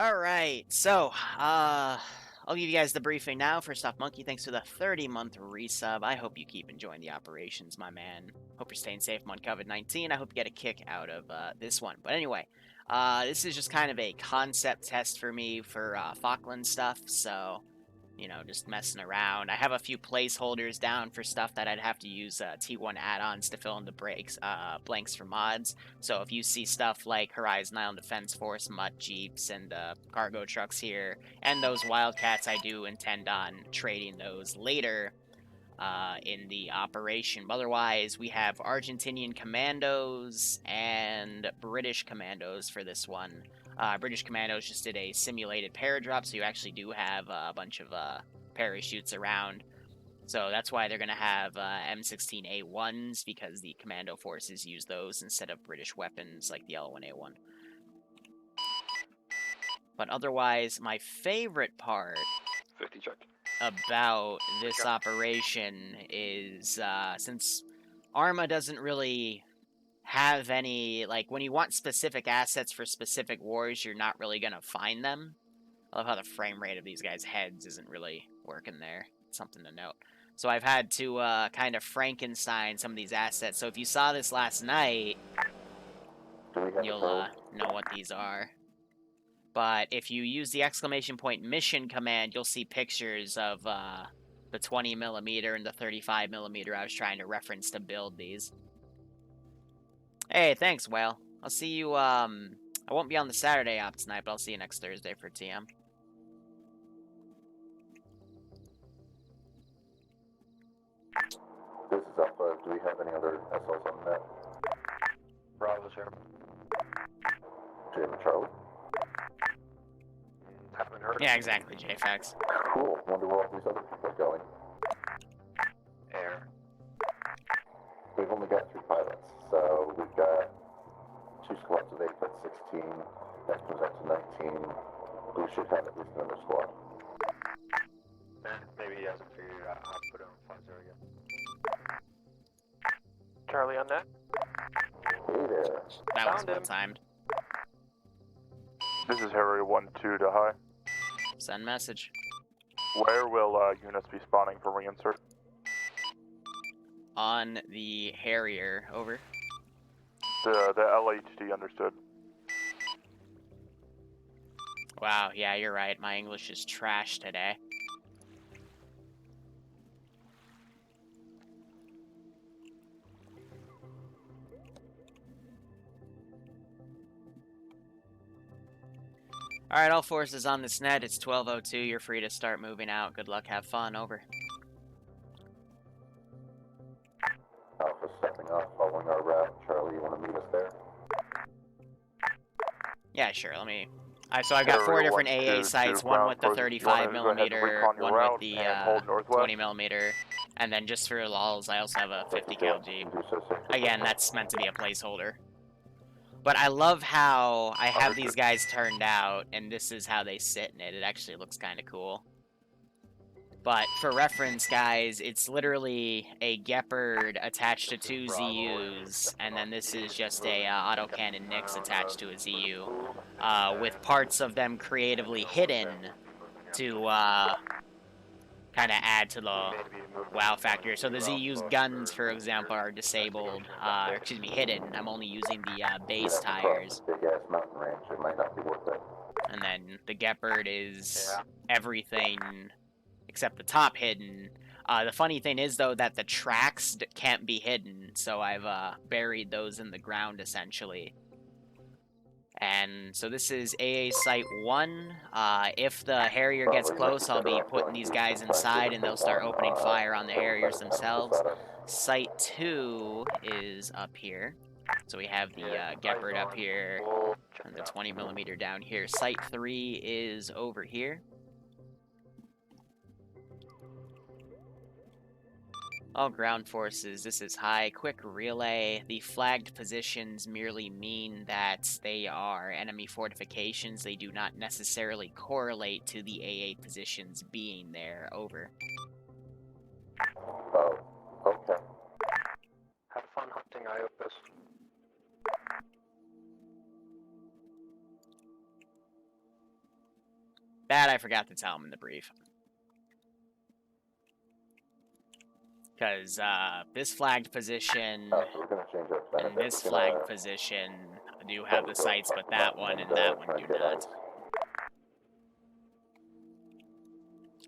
Alright, so, I'll give you guys the briefing now. First off, Monkey, thanks for the 30-month resub. I hope you keep enjoying the operations, my man. Hope you're staying safe on COVID-19. I hope you get a kick out of this one. But anyway, this is just kind of a concept test for me for Falkland stuff, so, you know, just messing around. I have a few placeholders down for stuff that I'd have to use T1 add-ons to fill in the blanks for mods. So if you see stuff like Horizon Island Defense Force, Mutt Jeeps, and cargo trucks here, and those Wildcats, I do intend on trading those later in the operation. But otherwise, we have Argentinian commandos and British commandos for this one. British commandos just did a simulated paradrop, so you actually do have a bunch of parachutes around. So that's why they're going to have M16A1s, because the commando forces use those instead of British weapons like the L1A1. But otherwise, my favorite part 50 check. about this operation is since Arma doesn't really have any, like, when you want specific assets for specific wars, you're not really gonna find them. I love how the frame rate of these guys' heads isn't really working there. Something to note. So I've had to kind of Frankenstein some of these assets. So if you saw this last night, you'll know what these are. But if you use the exclamation point mission command, you'll see pictures of the 20mm and the 35mm I was trying to reference to build these. Hey, thanks, Whale. I'll see you, I won't be on the Saturday op tonight, but I'll see you next Thursday for TM. This is Alpha. Do we have any other SLs on the net? Bravo's here. Jim and Charlie? Haven't heard. Yeah, exactly, JFax. Cool. Wonder where all these other people are going. Air. We've only got 3 pilots, so we've got 2 squads of 8, that's 16. That comes out to 19. We should have at least another squad. Maybe he hasn't figured out how to put it on flight zero yet. Charlie on that. Hey there. That was well timed. This is Harry 1-2 to high. Send message. Where will units be spawning for reinsert? On the Harrier, over. The LHD, understood. Wow, yeah, you're right. My English is trash today. Alright, all forces on this net. It's 12:02. You're free to start moving out. Good luck, have fun. Over. Alpha stepping off, following our route. Charlie, you want to meet us there? Yeah, sure. Let me... so I've got 4 different AA sites. One with the 35mm, one with the 20mm, and then just for lulz, I also have a 50 cal Jeep. Again, that's meant to be a placeholder. But I love how I have these guys turned out, and this is how they sit in it. It actually looks kind of cool. But for reference, guys, it's literally a Gepard attached to 2 ZUs, and then this is just a autocannon Nix attached to a ZU, with parts of them creatively hidden to kind of add to the wow factor. So the ZU's guns, for example, are disabled, or excuse me, hidden. I'm only using the base tires. Big ass mountain range, it might not be worth it. And then the Gepard is everything except the top hidden. The funny thing is, though, that the tracks can't be hidden, so I've buried those in the ground, essentially. And so this is AA Site 1. If the Harrier gets close, I'll be putting these guys inside, and they'll start opening fire on the Harriers themselves. Site 2 is up here. So we have the Gepard up here, and the 20mm down here. Site 3 is over here. All ground forces, this is high. Quick relay. The flagged positions merely mean that they are enemy fortifications. They do not necessarily correlate to the AA positions being there. Over. Oh, okay. Have fun hunting Iopus. That I forgot to tell him in the brief. Because this flagged position So we're going to change our plan a and bit. this We're gonna flagged position do have the sights, but that one and that one try do and get not. ice.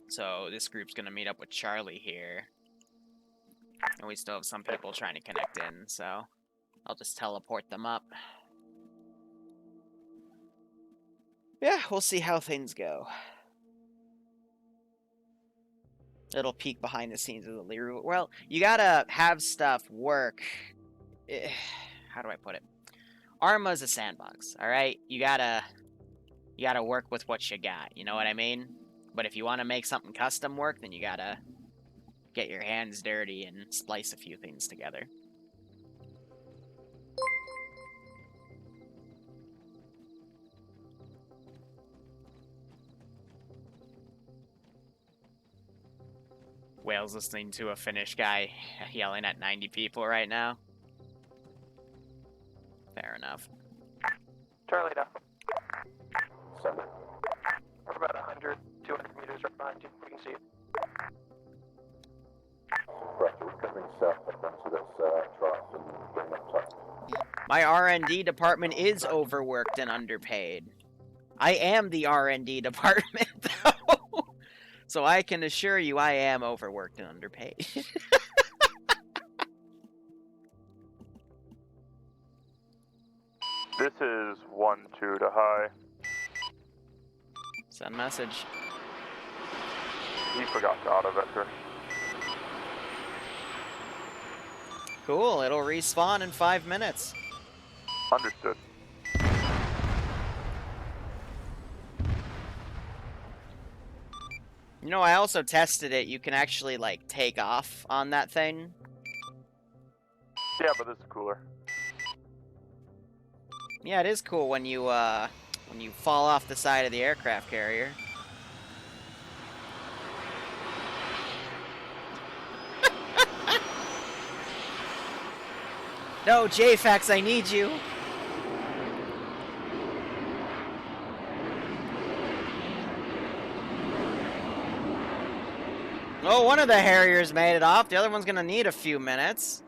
So this group's going to meet up with Charlie here. And we still have some people trying to connect in, so I'll just teleport them up. Yeah, we'll see how things go. It'll peek behind the scenes of the Liru. Well, you gotta have stuff work. How do I put it? Arma's a sandbox, alright? You gotta work with what you got, you know what I mean? But if you want to make something custom work, then you gotta get your hands dirty and splice a few things together. Whale's listening to a Finnish guy yelling at 90 people right now. Fair enough. Charlie down. Send it. We're about 100, 200 meters right behind you. We can see it. Roger, we're covering south up onto this trough and getting up top. My R&D department is overworked and underpaid. I am the R&D department, though. So I can assure you I am overworked and underpaid. This is 1-2 to high. Send message. He forgot to auto-vector. Cool, it'll respawn in 5 minutes. Understood. You know, I also tested it. You can actually, like, take off on that thing. Yeah, but this is cooler. Yeah, it is cool when you fall off the side of the aircraft carrier. No, JFAX, I need you. Oh, one of the Harriers made it off. The other one's gonna need a few minutes.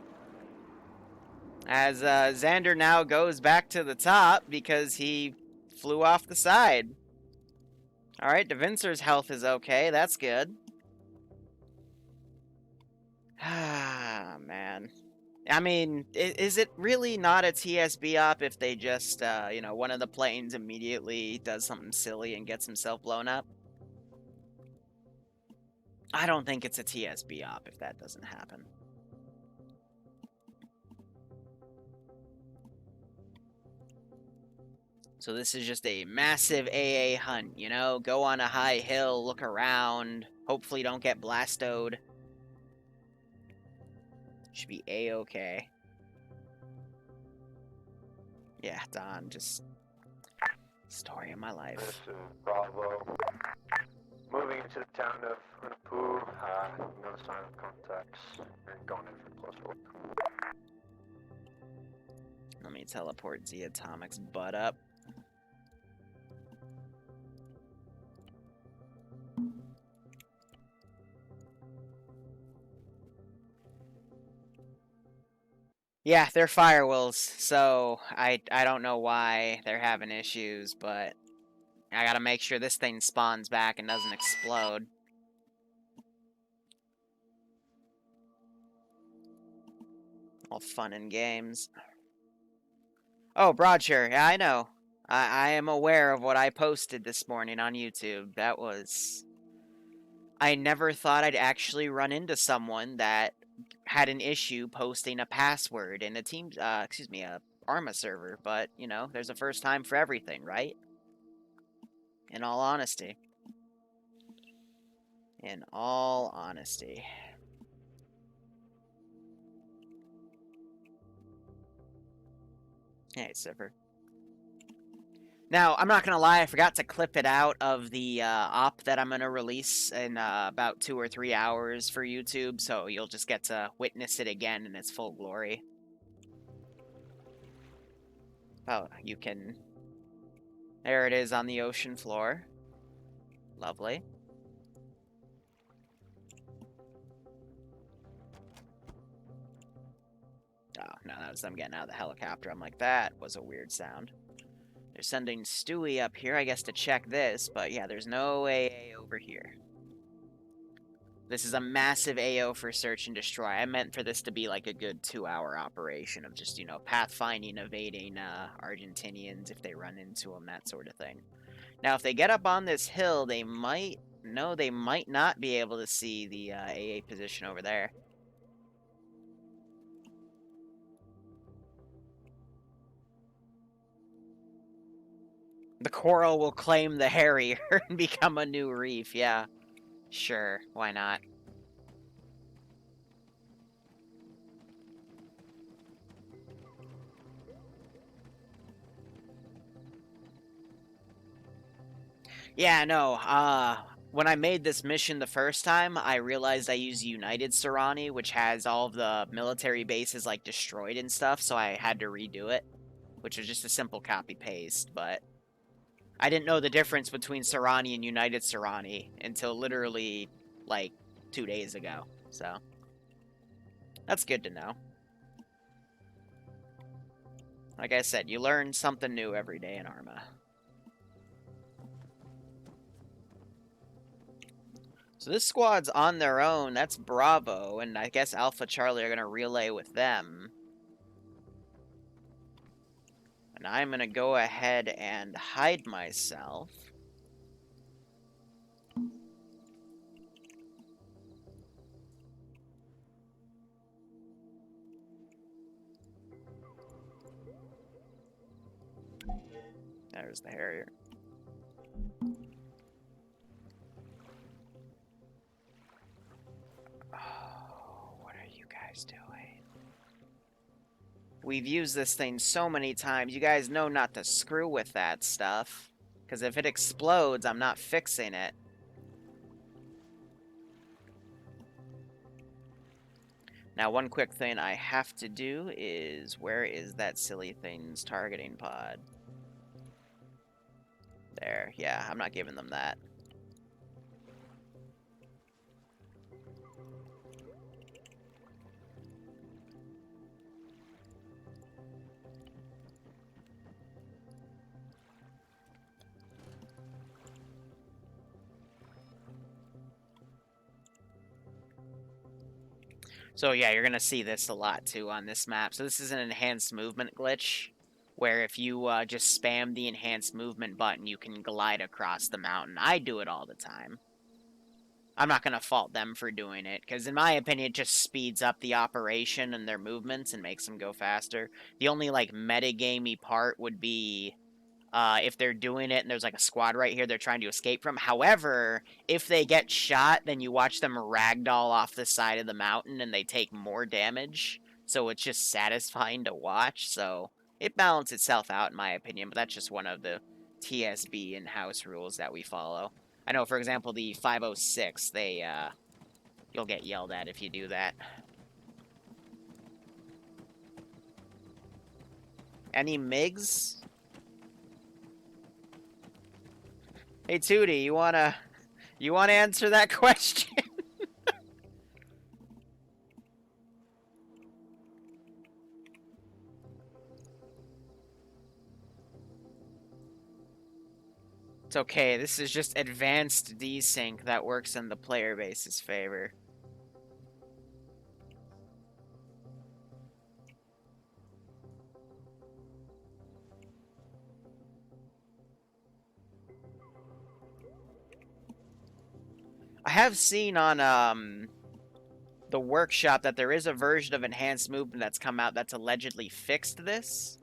As Xander now goes back to the top because he flew off the side. Alright, DeVincer's health is okay. That's good. Ah, man. I mean, is it really not a TSB op if they just, you know, one of the planes immediately does something silly and gets himself blown up? I don't think it's a TSB op if that doesn't happen. So this is just a massive AA hunt, you know? Go on a high hill, look around, hopefully don't get blastoed. Should be A-okay. Yeah, Don, just... story of my This life. is Bravo. Moving into the town of Unapu. No sign of contacts. And going in for close look. Let me teleport Z Atomic's butt up. Yeah, they're firewalls, so I don't know why they're having issues, but I gotta make sure this thing spawns back and doesn't explode. All fun and games. Oh, Broadsure, yeah, I know. I am aware of what I posted this morning on YouTube. That was... I never thought I'd actually run into someone that had an issue posting a password in a team, a Arma server, but, you know, there's a first time for everything, right? In all honesty. In all honesty. Hey, Sipper. Now, I'm not gonna lie, I forgot to clip it out of the op that I'm gonna release in about 2 or 3 hours for YouTube, so you'll just get to witness it again in its full glory. Oh, you can... There it is on the ocean floor. Lovely. Oh, no, that was them getting out of the helicopter. I'm like, that was a weird sound. They're sending Stewie up here, I guess, to check this, but yeah, there's no AA over here. This is a massive AO for search and destroy. I meant for this to be like a good 2-hour operation of just, you know, pathfinding, evading Argentinians if they run into them, that sort of thing. Now, if they get up on this hill, they might... No, they might not be able to see the AA position over there. The coral will claim the Harrier and become a new reef, yeah. Sure, why not? Yeah, no, when I made this mission the first time, I realized I used United Serrani, which has all of the military bases, like, destroyed and stuff, so I had to redo it, which was just a simple copy-paste, but I didn't know the difference between Serrani and United Serrani until literally, like, 2 days ago, so that's good to know. Like I said, you learn something new every day in Arma. So this squad's on their own. That's Bravo, and I guess Alpha Charlie are going to relay with them. And I'm going to go ahead and hide myself. There's the Harrier. Oh, what are you guys doing? We've used this thing so many times. You guys know not to screw with that stuff. Because if it explodes, I'm not fixing it. Now, one quick thing I have to do is... Where is that silly thing's targeting pod? There. Yeah, I'm not giving them that. So yeah, you're going to see this a lot too on this map. So this is an enhanced movement glitch, where if you just spam the enhanced movement button, you can glide across the mountain. I do it all the time. I'm not going to fault them for doing it, because in my opinion, it just speeds up the operation and their movements and makes them go faster. The only, like, metagamey part would be... if they're doing it and there's like a squad right here they're trying to escape from. However, if they get shot, then you watch them ragdoll off the side of the mountain and they take more damage. So it's just satisfying to watch. So it balances itself out in my opinion, but that's just one of the TSB and house rules that we follow. I know, for example, the 506, you'll get yelled at if you do that. Any MiGs? Hey, Tootie, you wanna answer that question? It's okay, this is just advanced desync that works in the player base's favor. I have seen on the workshop that there is a version of enhanced movement that's come out that's allegedly fixed this.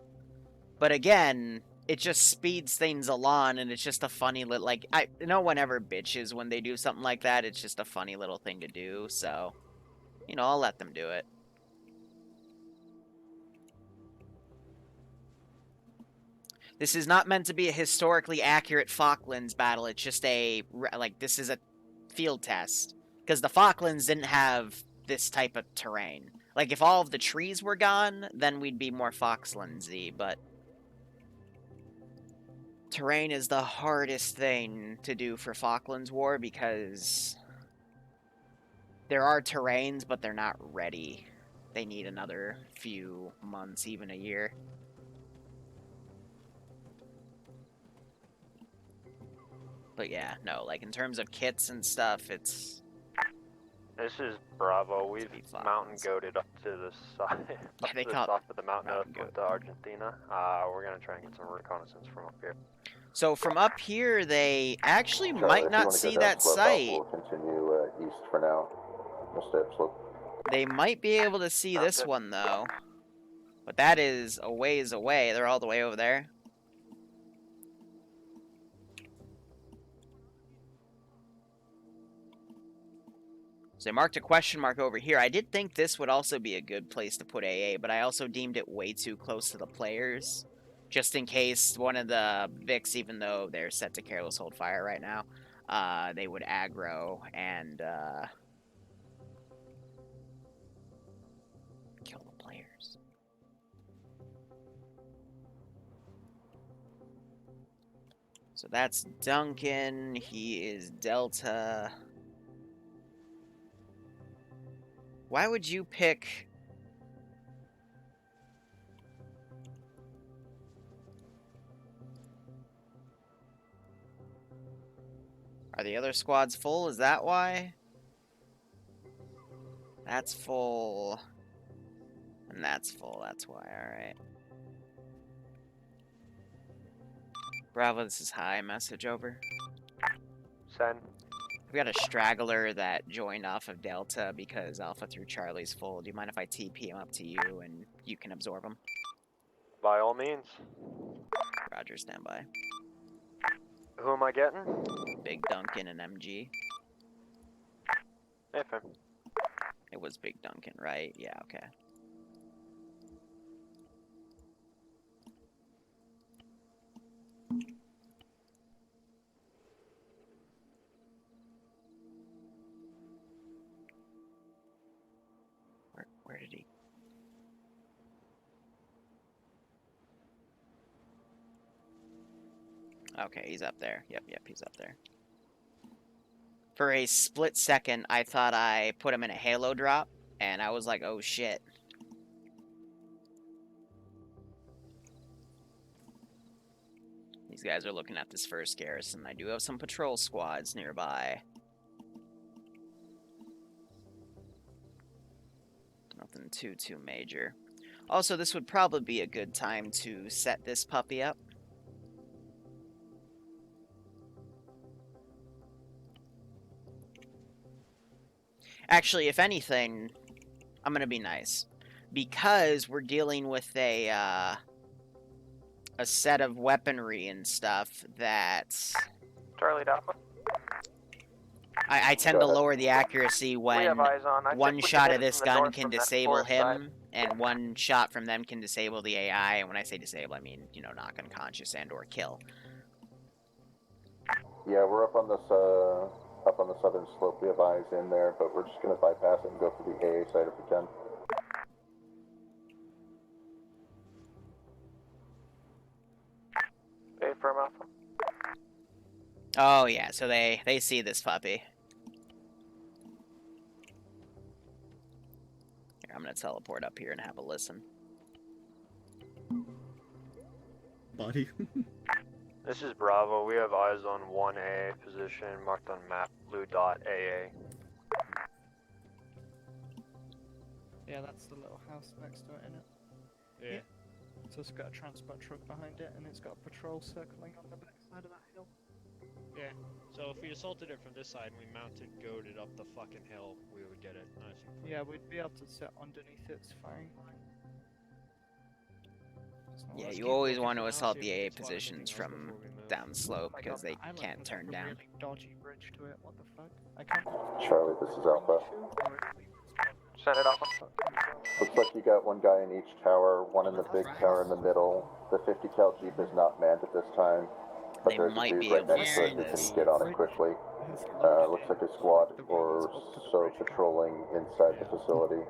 But again, it just speeds things along, and it's just a funny little, like, no one ever bitches when they do something like that. It's just a funny little thing to do, so, you know, I'll let them do it. This is not meant to be a historically accurate Falklands battle. It's just a, like, this is a field test. Because the Falklands didn't have this type of terrain. Like, if all of the trees were gone, then we'd be more Falklandsy, but Terrain is the hardest thing to do for Falklands War because there are terrains, but they're not ready. They need another few months, even a year. But yeah, no, like in terms of kits and stuff, it's... This is Bravo. We've be mountain Falklands. goated up to the side, Yeah, up they to the call it top of the mountain mountain up to Argentina. We're gonna try and get some reconnaissance from up here. So from up here, they actually Charlie, might if you not want to go see down that slope, site. We'll continue east for now. We'll stay up slope. They might be able to see this Okay. one, though. But that is a ways away. They're all the way over there. So they marked a question mark over here. I did think this would also be a good place to put AA, but I also deemed it way too close to the players. Just in case one of the Vics, even though they're set to careless hold fire right now, they would aggro and kill the players. So that's Duncan. He is Delta. Why would you pick... Are the other squads full? Is that why? That's full. And that's full. That's why. Alright. Bravo, this is high. Message over. Send. We got a straggler that joined off of Delta because Alpha through Charlie's full. Do you mind if I TP him up to you and you can absorb him? By all means. Roger, stand by. Who am I getting? Big Duncan and MG. Hey, fam. It was Big Duncan, right? Yeah, okay. Where did he? Okay, he's up there. Yep, he's up there. For a split second, I thought I put him in a halo drop, and I was like, oh shit. These guys are looking at this first garrison. I do have some patrol squads nearby. Nothing too major. Also, this would probably be a good time to set this puppy up. Actually, if anything, I'm gonna be nice. Because we're dealing with a set of weaponry and stuff that... Charlie Alpha. I tend to lower the accuracy We when have eyes on. I one think we shot can of hit this from the gun north can from that disable forest side. him, and one shot from them can disable the AI, and when I say disable, I mean, you know, knock unconscious and or kill. Yeah, we're up on this up on the southern slope. We have eyes in there, but we're just gonna bypass it and go for the AA side if we can. Hey, firm Alpha. Oh yeah, so they see this puppy. Here, I'm gonna teleport up here and have a listen. Buddy. This is Bravo. We have eyes on 1A position marked on map blue dot AA. Yeah, that's the little house next to it, innit? Yeah. So it's got a transport truck behind it, and it's got a patrol circling on the back side of that hill. Yeah. So if we assaulted it from this side and we mounted goaded up the fucking hill, we would get it nice and clean. Yeah, we'd be able to sit underneath its firing line. So Yeah, let's you keep always looking want to for now, assault see the if we AA can spot positions anything else from before we move. down slope Oh my because God, they the island can't has turn a down. really dodgy bridge to it. What the fuck? I can't. Charlie, this is Alpha. Send it Alpha. Looks like you got one guy in each tower, one in the big tower in the middle. The 50 cal Jeep is not manned at this time, but They there's a might dude be right able to next to it see who can this. get on it quickly. Looks like a squad or so patrolling inside the facility.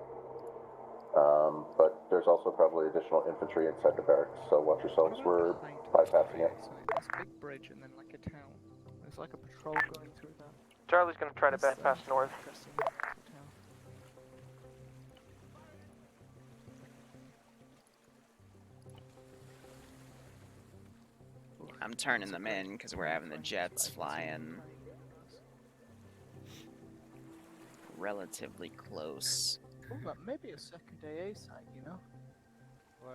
But there's also probably additional infantry inside the barracks, so watch yourselves. What We're about behind bypassing the it. AA site? There's a big bridge and then like a town. There's like a patrol going through that. Charlie's gonna try to That's, bypass north. interesting town. I'm turning That's a them good in because we're having the point, jets right? flying relatively close. Oh, that may be a second AA site, you know? Why?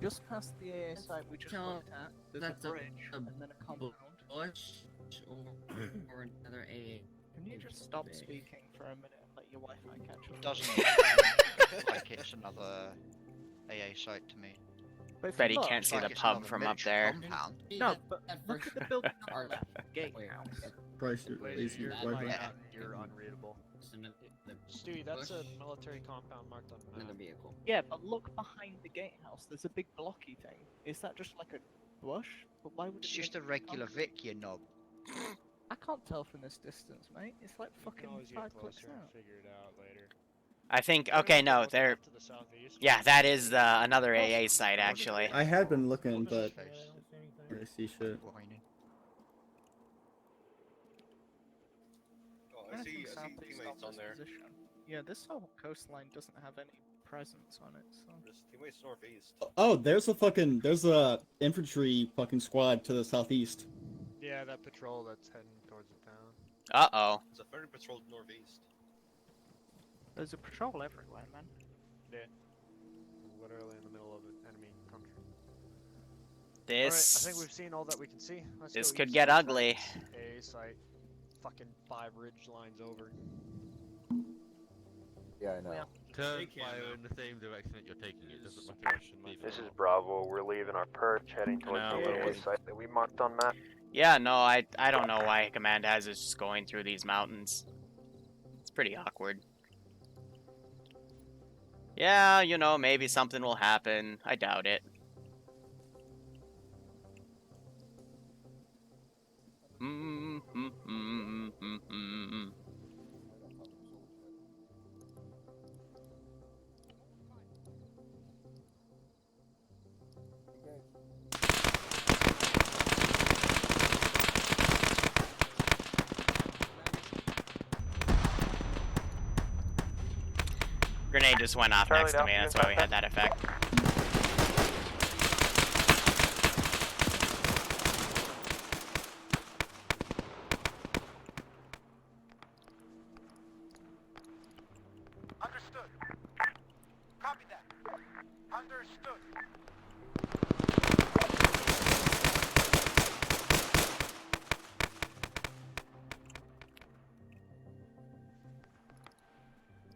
Just past the AA site we just No, looked at, there's that's a a- bridge a and then a compound. Bush or another AA. Can you just stop speaking for a minute and let your Wi-Fi catch up? Doesn't look like it's another AA site to me. But if Bet you he look, can't see Like the it's pub another from up miniature there. compound. No, but look at the building on the left, gatehouse. Price your Wait, lazy you're, Wi-Fi. you're unreadable. Stewie, that's a military compound marked on the Another map. vehicle. Yeah, but look behind the gatehouse. There's a big blocky thing. Is that just like a bush? But why would it It's be just a under regular concrete? Vic, you knob. I can't tell from this distance, mate. It's like You can fucking always 5 get clicks closer and out. figure it out later. I think. We're Okay, gonna no, look they're. off to the southeast. Yeah, that is another AA site actually. I had been looking, What's his but face? I didn't see shit. Whining. Oh, I I think see southeast teammates on this there. position. Yeah, this whole coastline doesn't have any presence on it, so... There's teammates northeast. Oh, there's a infantry fucking squad to the southeast. Yeah, that patrol that's heading towards the town. Uh-oh. There's a ferry patrol northeast. There's a patrol everywhere, man. Yeah. Literally in the middle of an enemy country. This. Alright, I think we've seen all that we can see. Let's This go could east get of the ugly. tracks. AA site. Fucking 5 ridge lines over. Yeah, I know. Yeah. Turn They can, fire though. in the same direction that you're taking it. Doesn't Is matter. question, my Leave it. This is Bravo. We're leaving our perch, heading towards No, the AA we're- site that we marked on map. Yeah, no, I don't know why Command has us just going through these mountains. It's pretty awkward. Yeah, you know, maybe something will happen. I doubt it. Grenade just went off Charlie next to down, me, you that's got why we had that effect. Understood. Copy that. Understood.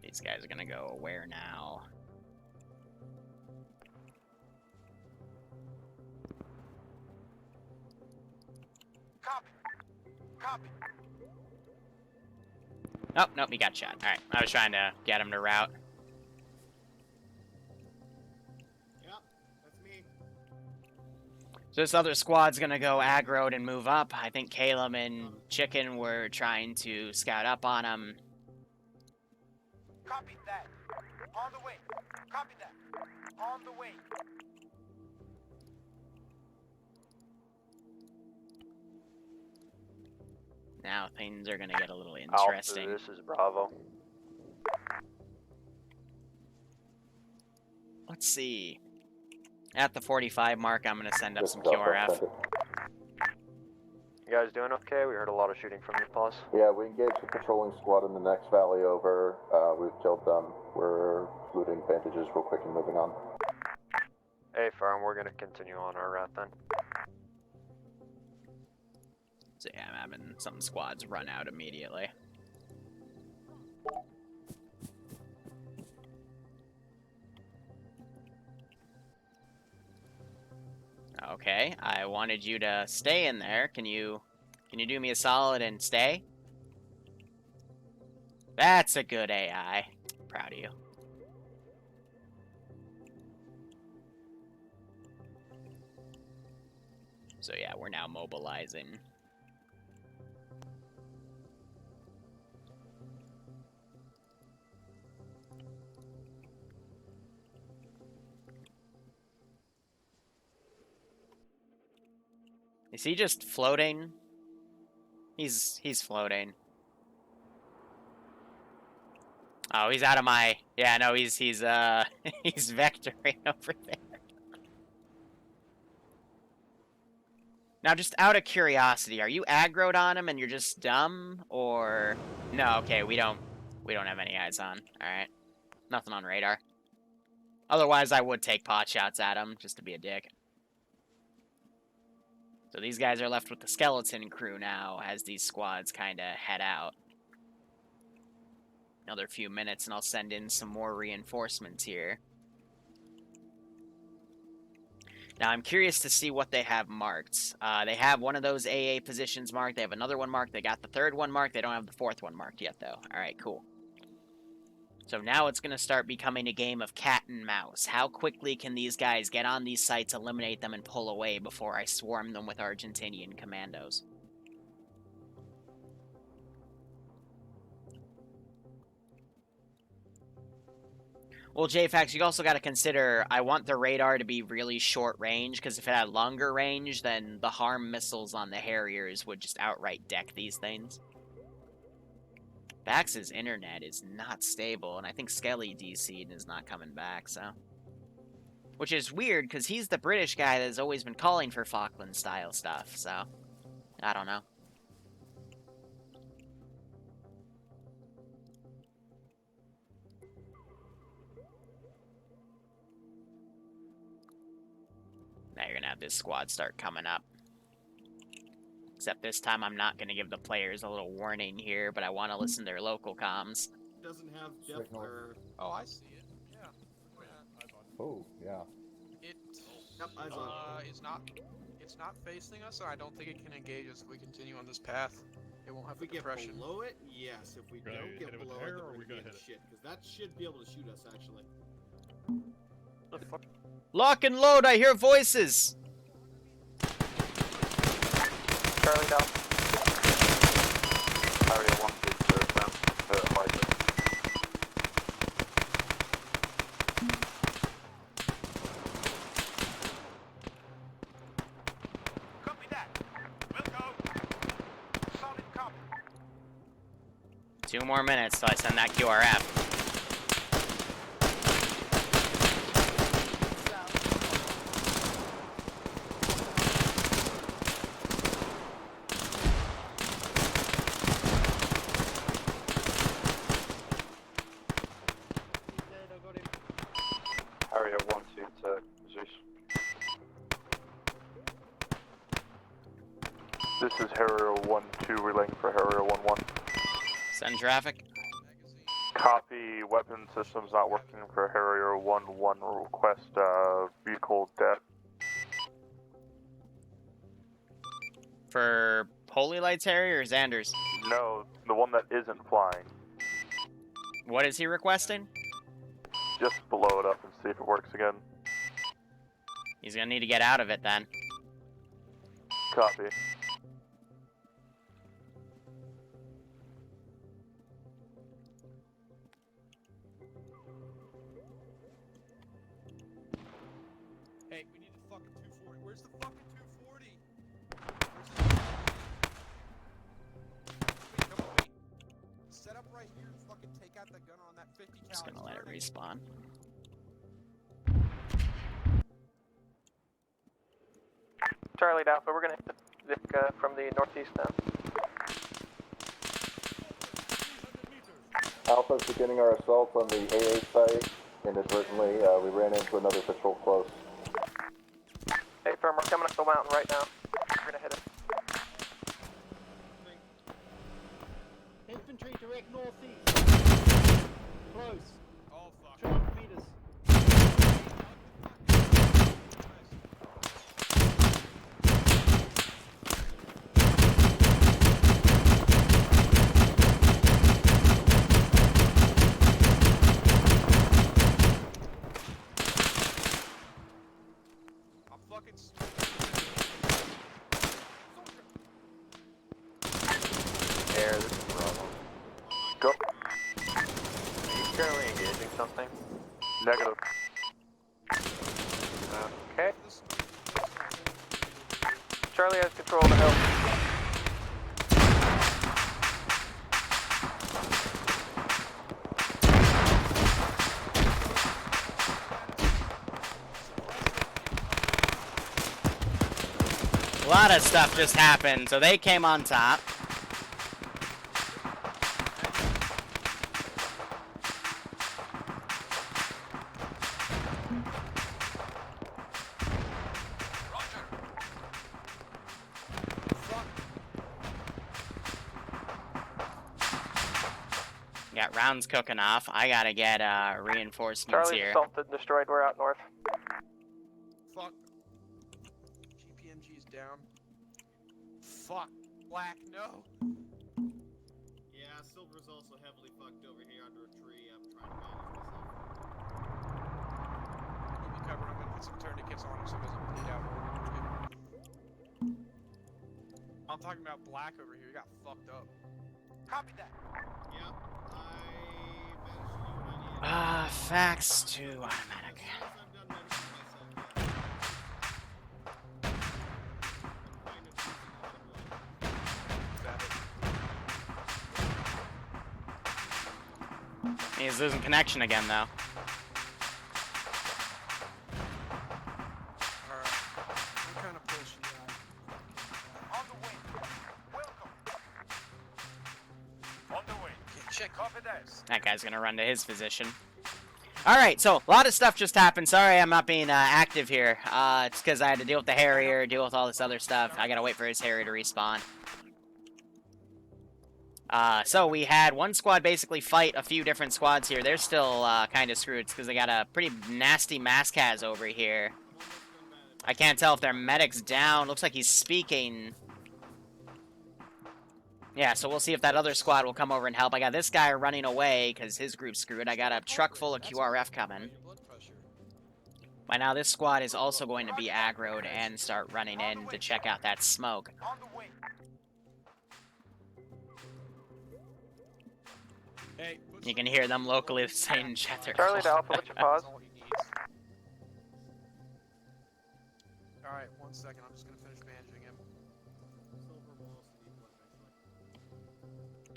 These guys are gonna go where now? Copy. Copy. Nope, nope, he got shot. Alright, I was trying to get him to route. Yep, that's me. So this other squad's gonna go aggroed and move up. I think Caleb and Chicken were trying to scout up on him. Copy that. On the way. Copy that. On the way. Now things are gonna get a little interesting. This is Bravo. Let's see. At the 45 mark, I'm gonna send up This some is Alpha, QRF. send it. You guys doing okay? We heard a lot of shooting from you, Paws. Yeah, we engaged the patrolling squad in the next valley over. We've killed them. We're looting bandages real quick and moving on. Hey, Farm, we're gonna continue on our route then. So yeah, I'm having some squads run out immediately. Okay, I wanted you to stay in there. Can you do me a solid and stay? That's a good AI. Proud of you. So yeah, we're now mobilizing. Is he just floating? He's floating. Oh, he's out of my... Yeah, no, he's he's vectoring over there. Now, just out of curiosity, are you aggroed on him and you're just dumb, or... No, okay, we don't have any eyes on. Alright. Nothing on radar. Otherwise, I would take pot shots at him, just to be a dick. So these guys are left with the skeleton crew now, as these squads kind of head out. Another few minutes, and I'll send in some more reinforcements here. Now, I'm curious to see what they have marked. They have one of those AA positions marked. They have another one marked. They got the third one marked. They don't have the fourth one marked yet, though. Alright, cool. So now it's going to start becoming a game of cat and mouse. How quickly can these guys get on these sites, eliminate them, and pull away before I swarm them with Argentinian commandos? Well, JFax, you also got to consider, I want the radar to be really short range, because if it had longer range, then the harm missiles on the Harriers would just outright deck these things. Bax's internet is not stable, and I think Skelly DC'd is not coming back, so... Which is weird, because he's the British guy that's always been calling for Falklands-style stuff, so... I don't know. Now you're gonna have this squad start coming up. Except this time I'm not gonna give the players a little warning here, but I want to listen to their local comms. Doesn't have depth or... Oh, I see it. Yeah. Oh, yeah. It Yep, eyes on. it's not facing us, and I don't think it can engage us if we continue on this path. It won't have If we the get depression. below it, yes. If we Gonna don't hit get it with below air, it, then or we're we gonna gonna get hit it? shit. Because that should be able to shoot us, actually. The fuck? Lock and load, I hear voices! Charlie down. Area 1, 2, 3, down. Right. Copy that. We'll go. Solid copy. 2 more minutes till I send that QRF. Area 1, 2 to Zeus. This is Harrier 1-2 relaying for Harrier 1-1. Send traffic. Copy, weapon systems not working for Harrier 1-1, request vehicle depth. For Holy Lights Harrier or Xander's? No, the one that isn't flying. What is he requesting? Just blow it up and see if it works again. He's gonna need to get out of it then. Copy. Hey, we need the fucking 240. Where's the fucking 240? Wait, no, wait. Set up right here and fucking take out the gunner on that 50 cal. Just gonna let it respawn. Charlie Alpha, we're gonna hit the Vic from the northeast now. Alpha's beginning our assault on the AA site. Inadvertently, we ran into another patrol close. Hey, firm, we're coming up the mountain right now. We're gonna hit it. Infantry direct northeast. Close. Oh, fuck. 200 meters. I'm fucking Air, this is Bravo. Go. Are you currently engaging something? Negative. Okay. Charlie has control of the hill. A lot of stuff just happened, so they came on top. Got rounds cooking off. I gotta get reinforcements Charlie's here. assaulted and destroyed. We're out north. Fuck. GPMG's down. Fuck. Black, no. Yeah, Silver's also heavily fucked over here under a tree. I'm trying to manage myself. You'll be covered. I'm gonna put some tourniquets on him so he doesn't bleed out. I'm talking about Black over here. He got fucked up. Copy that. Yep. I managed to do what I needed. Fax to automatic. As soon as I'm done medicing myself, yeah. Kind of losing a lot of blood. He's losing connection again, though. Alright. What kind of push you got? On the way. Welcome. On the way. Check. Copy that. That guy's gonna run to his position. Alright, so a lot of stuff just happened. Sorry I'm not being active here. It's because I had to deal with the Harrier, deal with all this other stuff. I gotta wait for his Harrier to respawn. So we had one squad basically fight a few different squads here. They're still kind of screwed because they got a pretty nasty Maskaz over here. I can't tell if their medic's down. Looks like he's speaking. Yeah, so we'll see if that other squad will come over and help. I got this guy running away because his group's screwed. I got a truck full of QRF coming. By now, this squad is also going to be aggroed and start running in to check out that smoke. On the way. Hey, You can hear them locally saying Chapter. Charlie to Alpha, what's your pause? Alright, 1 second. I'm just gonna finish bandaging him.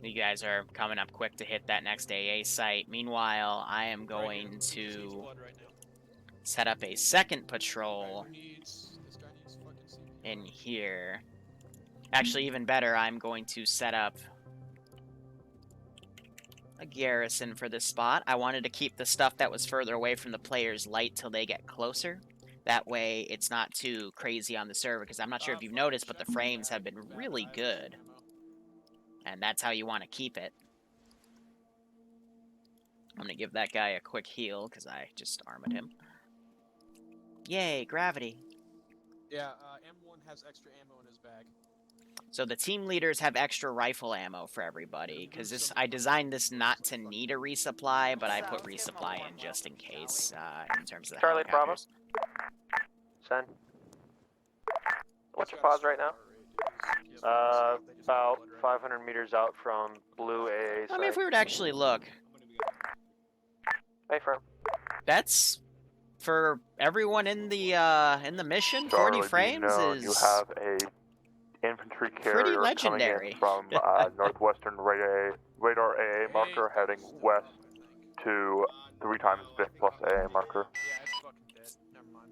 You guys are coming up quick to hit that next AA site. Meanwhile, I am going to set up a second patrol in here. Actually, even better, I'm going to set up a garrison for this spot. I wanted to keep the stuff that was further away from the players light till they get closer. That way, it's not too crazy on the server, because I'm not sure if you've noticed, but the frames have been really good. And that's how you want to keep it. I'm going to give that guy a quick heal, because I just armored him. Yay, gravity. Yeah, M1 has extra ammo in his bag. So the team leaders have extra rifle ammo for everybody, because I designed this not to need a resupply, but I put resupply in just in case, in terms of the Charlie Bravo. helicopters. Send. What's your pause right now? About 500 meters out from Blue AA site. I mean, if we were to actually look, Hey, firm. that's for everyone in the mission. 40 Charlie, frames is you have a infantry carrier legendary. coming in from northwestern radar AA marker heading west to 3 times Vic plus AA marker. Yeah, it's fucking dead. Never mind.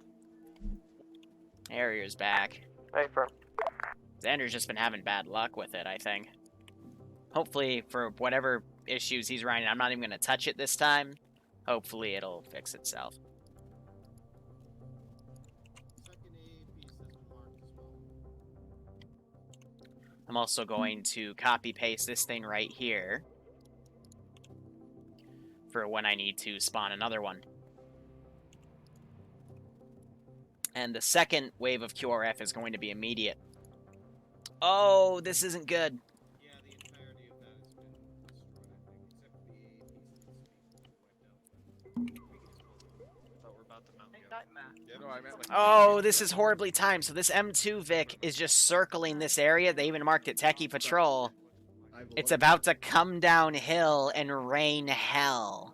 Harrier's back. Hey, firm. Xander's just been having bad luck with it, I think. Hopefully, for whatever issues he's running, I'm not even going to touch it this time. Hopefully, it'll fix itself. Second AAP piece has been marked as well. I'm also going to copy-paste this thing right here for when I need to spawn another one. And the second wave of QRF is going to be immediate. Oh, this isn't good. Yeah, the entirety of that has been destroyed, I think, except the AP pieces that's been wiped out. Thought we're about to mount Yeah, no, I meant like. Oh, this is horribly timed. So this M2 Vic is just circling this area. They even marked it Techie Patrol. It's about to come downhill and rain hell.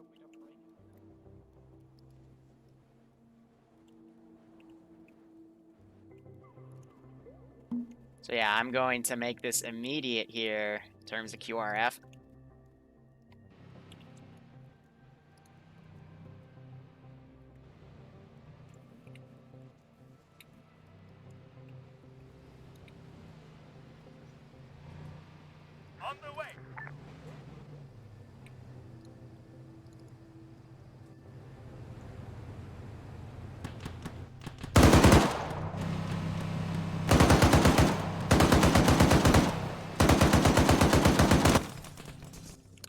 So yeah, I'm going to make this immediate here in terms of QRF. On the way.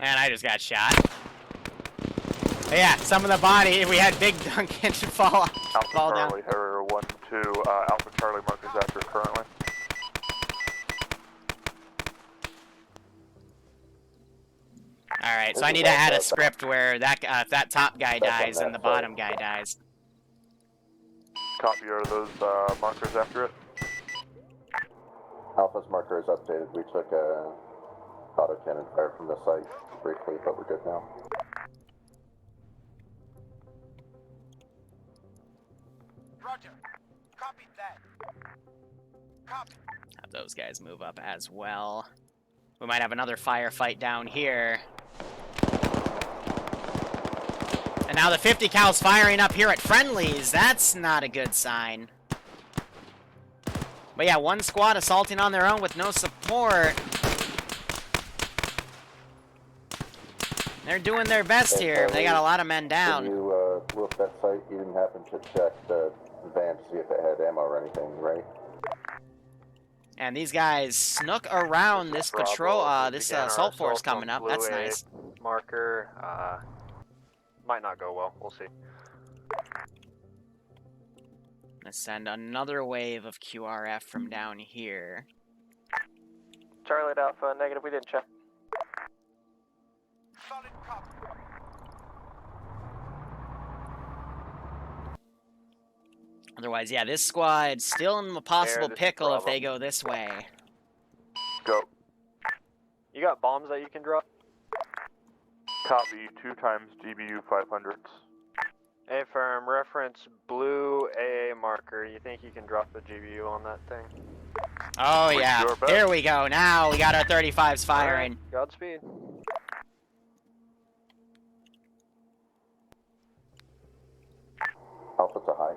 And I just got shot. But yeah, some of the body, we had Big Duncan fall Alpha down. Charlie, Harrier 1-2, Alpha Charlie markers after currently. Alright, so I need to add a script where that if that top guy dies and the bottom guy dies. Copy, are those markers after it? Alpha's marker is updated. We took a autocannon fire from the site briefly, but we're good now. Roger. Copy that. Copy. Have those guys move up as well. We might have another firefight down here. And now the 50 cal's firing up here at friendlies. That's not a good sign. But yeah, one squad assaulting on their own with no support. They're doing their best here. They got a lot of men down. When you looked that site, you didn't happen to check the van to see if it had ammo or anything, right? And these guys snuck around this patrol, this assault force coming up. That's nice. Marker, might not go well. We'll see. Let's send another wave of QRF from down here. Charlie at Alpha, negative, we didn't check. Solid copy. Otherwise, yeah, this squad's still in a possible this is pickle if Bravo. they go this way. Go. You got bombs that you can drop? Copy, 2 times GBU 500s. A firm, reference blue AA marker. You think you can drop a GBU on that thing? Oh, With yeah. your best. Here we go. Now we got our 35s firing. Alright, Godspeed. Alpha to high.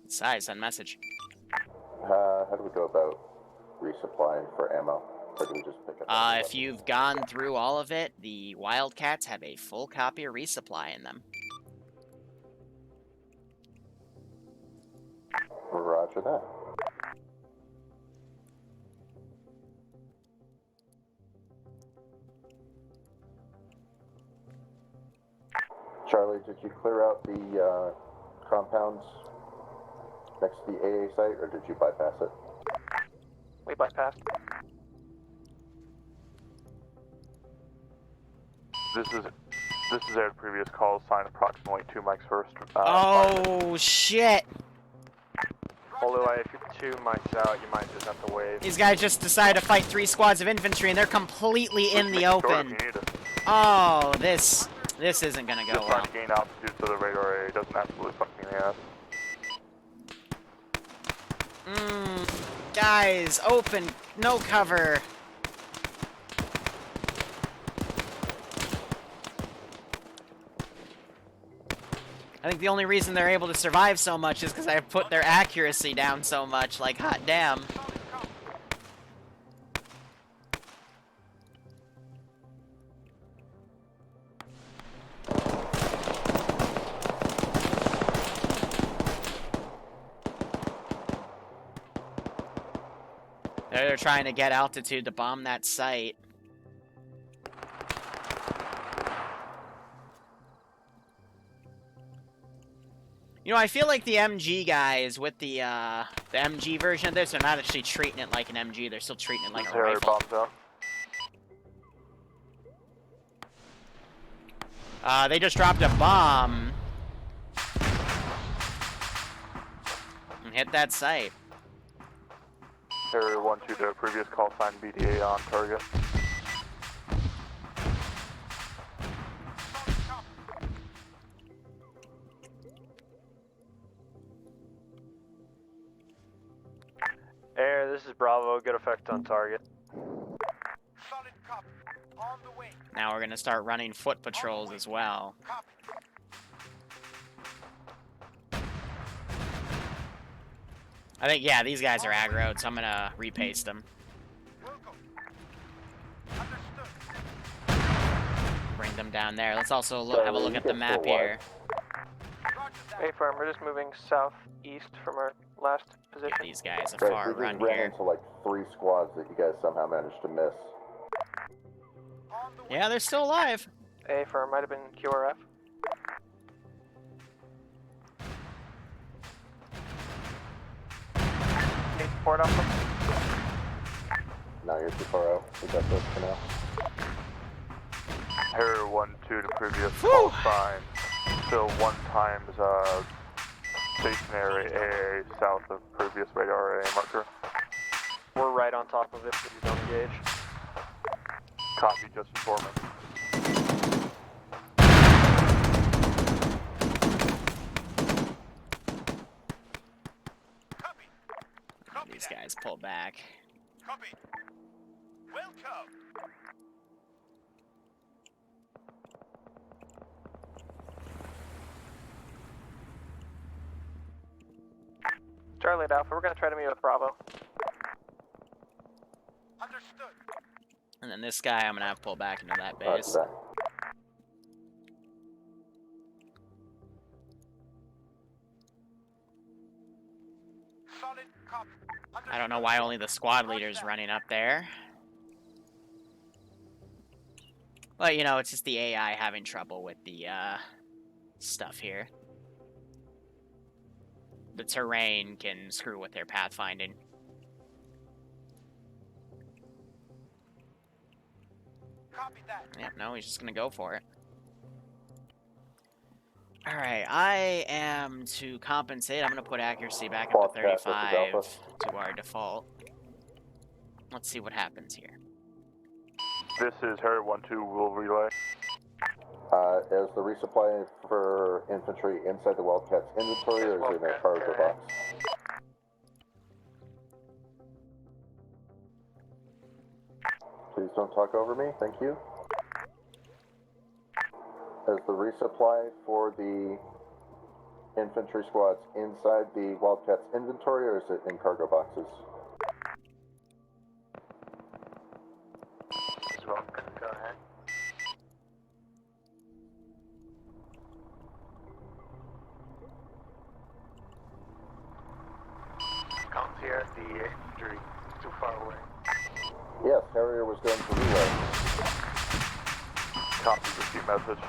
Size, send message. How do we go about resupplying for ammo? Or do we just pick up? If you've gone through all of it, the Wildcats have a full copy of resupply in them. Roger that. Charlie, did you clear out the compounds next to the AA site, or did you bypass it? We bypassed. This is a previous call, sign approximately 2 mics first. Oh, shit! Olua, if you're 2 mics out, you might just have to wave. These guys just decided to fight 3 squads of infantry, and they're completely in the Make a short open. if you need it. Oh, this isn't gonna go Just well. trying to gain altitude so the radar area doesn't absolutely fuck me in the ass. Guys, open, no cover. I think the only reason they're able to survive so much is because I've put their accuracy down so much, like, hot damn. They're trying to get altitude to bomb that site. You know, I feel like the MG guys with the MG version of this are not actually treating it like an MG. They're still treating it like a Harrier rifle. bombs out. They just dropped a bomb and hit that site. Harrier 1-2 to a previous call, sign BDA on target. this is Bravo. Good effect on target. Solid copy. On the way. Now we're gonna start running foot patrols as well. Copy. I think, yeah, these guys are aggroed, so I'm gonna repaste them. Welcome. Understood. Bring them down there. Let's also So have a look you at the get map still here. Roger that. Hey, firm. We're just moving southeast from our last Give position. these guys a Great, far we just run ran here. into like 3 squads that you guys somehow managed to miss. On the way. Yeah, they're still alive. Hey, firm. Might have been QRF. Need support off them. Now you're too far out. We got those for now. Harrier 1-2 to previous Whew. call sign. Still 1 times stationary AA south of previous radar AA marker. We're right on top of it. Please don't engage. Copy, just informing. Copy. Copy These that. guys pull back. Copy. Welcome. Charlie at Alpha. We're gonna try to meet with Bravo. Understood. And then this guy, I'm gonna have to pull back into that Roger base. that. Solid copy. I don't know why only the squad leader's running up there. But, you know, it's just the AI having trouble with the, stuff here. The terrain can screw with their pathfinding. Copy that. Yeah, no, he's just gonna go for it. Alright, I am to compensate. I'm gonna put accuracy back up to False pass, this is 35 Alpha. to our default. Let's see what happens here. This is Harrier 1-2, will relay. Is the resupply for infantry inside the Wildcats inventory or is it in a cargo box? Please don't talk over me, thank you. Is the resupply for the infantry squads inside the Wildcats inventory or is it in cargo boxes? Smoke. Go ahead. Count here, the infantry is too far away. Yes, Harrier was going to relay. Copy, repeat message.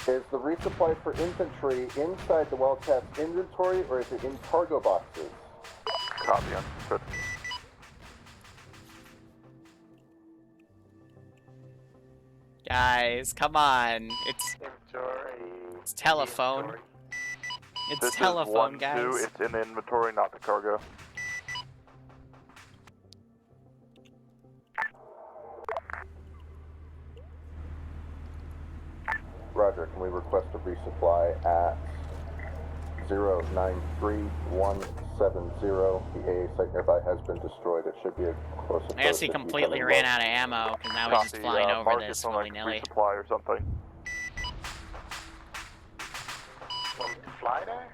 Is the resupply for infantry inside the Wildcats inventory or is it in cargo boxes? Copy, understood. Guys, come on. Inventory. It's telephone. It's This telephone, is 1-2, guys. it's in the inventory, not the cargo. Roger, can we request a resupply at 093170? The AA site nearby has been destroyed. It should be a close approach. I guess he completely ran out of ammo, because now he's just Copy, flying over mark this it from like willy-nilly. resupply or something. Want me to fly there?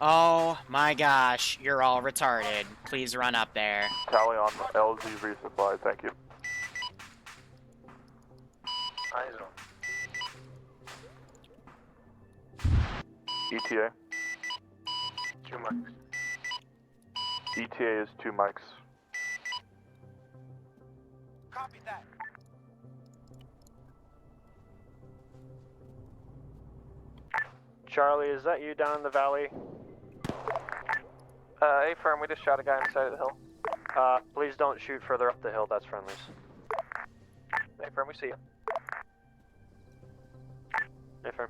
Oh my gosh, you're all retarded. Please run up there. Tally on LZ resupply, thank you. Eyes on. ETA? 2 mics. ETA is 2 mics. Copy that. Charlie, is that you down in the valley? Hey, firm, we just shot a guy on the side of the hill. Please don't shoot further up the hill, that's friendlies. Hey, firm, we see you. Hey, firm.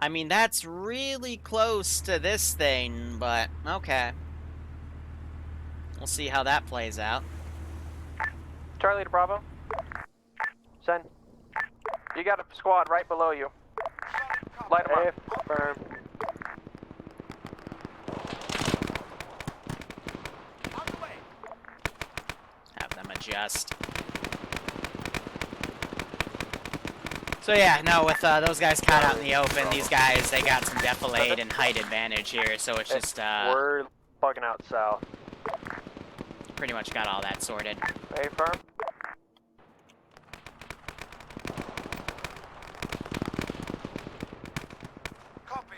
I mean, that's really close to this thing, but okay. We'll see how that plays out. Charlie to Bravo. Send. You got a squad right below you. Light them up. Firm. Have them adjust. So yeah, no, with those guys caught out in the open, these guys, they got some defilade and height advantage here, so it's just, We're bugging out south. pretty much got all that sorted. A firm. Copy.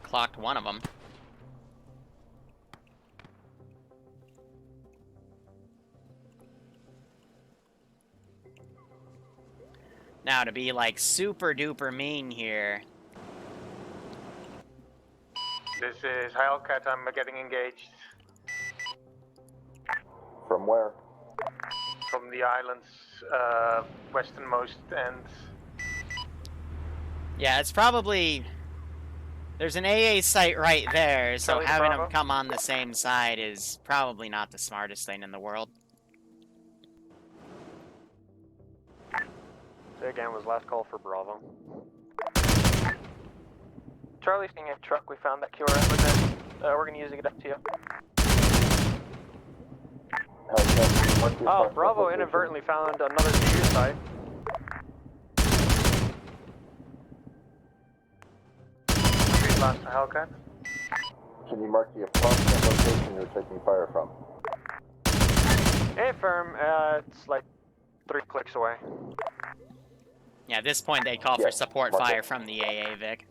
Clocked one of them. Now, to be like super duper mean here. This is Hellcat. I'm getting engaged. From where? From the island's westernmost end. Yeah, it's probably... There's an AA site right there, so Charlie having Bravo. them come on the same side is probably not the smartest thing in the world. Say again, was last call for Bravo. Charlie, seeing a truck, we found that QRF with it. We're gonna use it up to you. Oh, Bravo inadvertently found another DU site. Last Hellcat. Can you mark the approximate location you're taking fire from? A firm, it's like 3 clicks away. Yeah, at this point they call for Yes, support mark fire it. from the AA, Vic.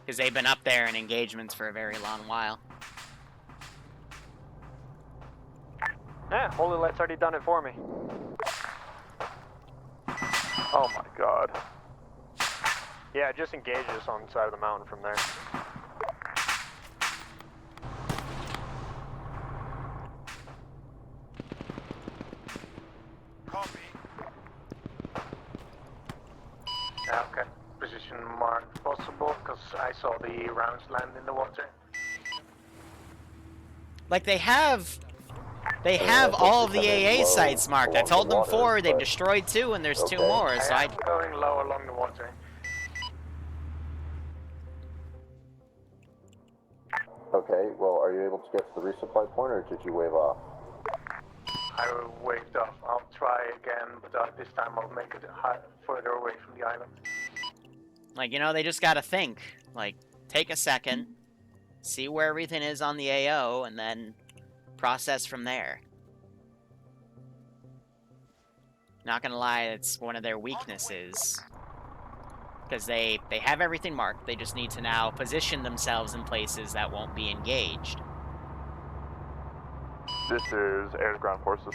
Because they've been up there in engagements for a very long while. Yeah, Holy Light's already done it for me. Oh my god. Yeah, just engage us on the side of the mountain from there. Copy. Yeah, okay. Position marked possible, because I saw the rounds land in the water. Like, they have all of the AA sites marked. I told them 4, they've destroyed 2, and there's 2 more, so I am going low along the water. Okay, well, are you able to get to the resupply point, or did you wave off? I waved off. I'll try again, but this time I'll make it further away from the island. Like, you know, they just gotta think. Like, take a second, see where everything is on the AO, and then process from there. Not gonna lie, it's one of their weaknesses. Because they have everything marked, they just need to now position themselves in places that won't be engaged. This is air to ground forces.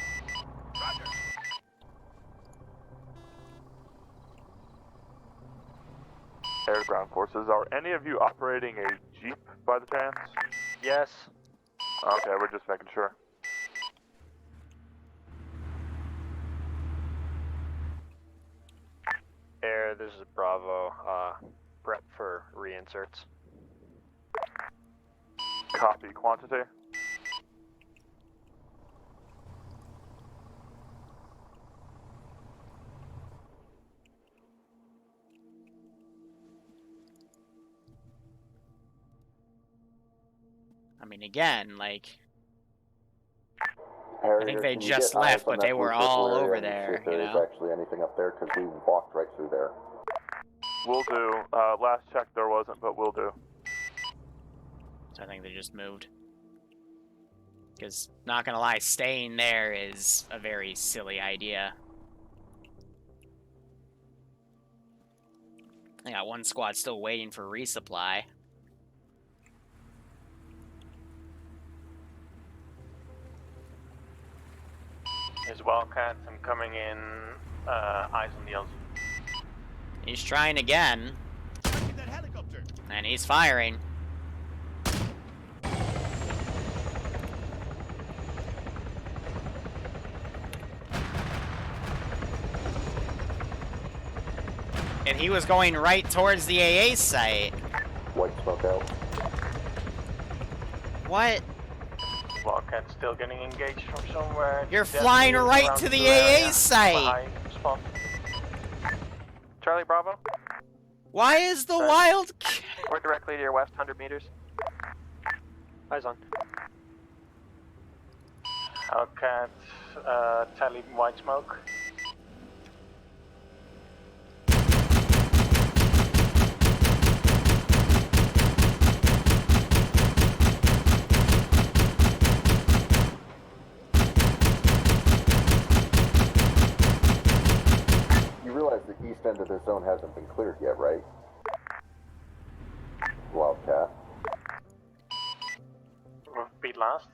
Air to ground forces, are any of you operating a Jeep by the chance? Yes. Okay, we're just making sure. Air, this is Bravo. Prep for reinserts. Copy quantity. I mean, again, like, Harrier, I think they can you just get eyes left, on but that they were blue circle all area over and see there, if there you is know? actually anything up there, because we walked right through there. Will do. Last check there wasn't, but will do. So I think they just moved. Because, not gonna lie, staying there is a very silly idea. I got one squad still waiting for resupply. There's Wildcats. I'm coming in. Eyes on the LZ. He's trying again. That helicopter. And he's firing. And he was going right towards the AA site. White smoke out. What? Wildcat's still getting engaged from somewhere. You're flying right around to the two AA area. site. High spot. Charlie Bravo. Why is the Sorry. wild... We're directly to your west, 100 meters. Eyes on. Wildcat, tally white smoke. You realize the east end of the zone hasn't been cleared yet, right? Wildcat. Repeat last.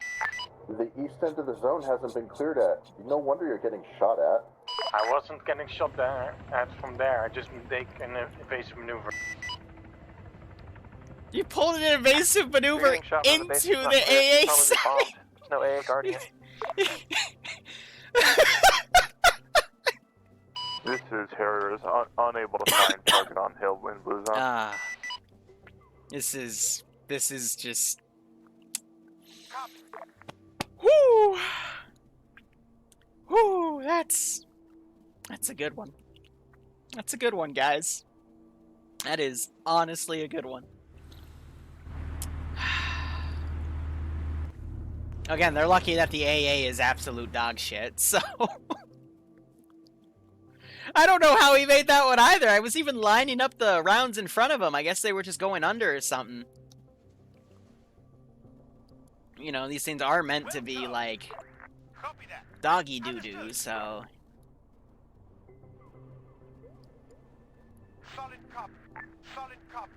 The east end of the zone hasn't been cleared at. No wonder you're getting shot at. I wasn't getting shot there, from there. I just take an evasive maneuver. You pulled an evasive maneuver Getting shot from into base is the not clear. AA It's site. probably bombed. There's no AA Guardian. This is Harrier is unable to find target on hill in blue zone. This is just... Whoo! Whoo, that's a good one. That's a good one, guys. That is honestly a good one. Again, they're lucky that the AA is absolute dog shit, so... I don't know how he made that one either. I was even lining up the rounds in front of him. I guess they were just going under or something. You know, these things are meant to be, like, doggy doo-doo, so... Solid copy. Solid copy.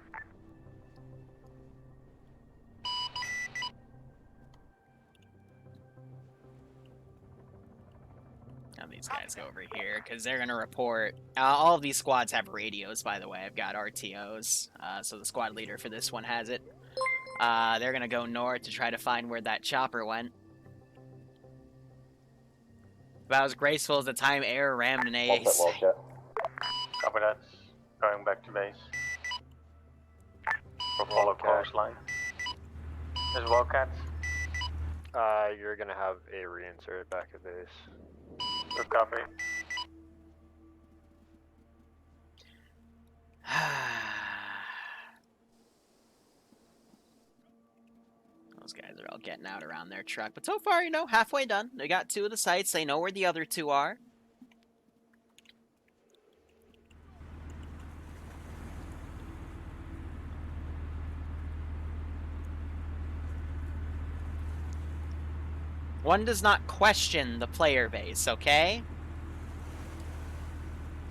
Now these guys go over here, because they're going to report... all of these squads have radios, by the way. I've got RTOs, so the squad leader for this one has it. They're going to go north to try to find where that chopper went. About as graceful as the time air rammed an AA site. Wildcat. Copy that. Going back to base. We'll follow coastline. There's Wildcats. You're gonna have a reinsert back at base. Good copy. Those guys are all getting out around their truck. But so far, you know, halfway done. They got 2 of the sites. They know where the other 2 are. One does not question the player base, okay?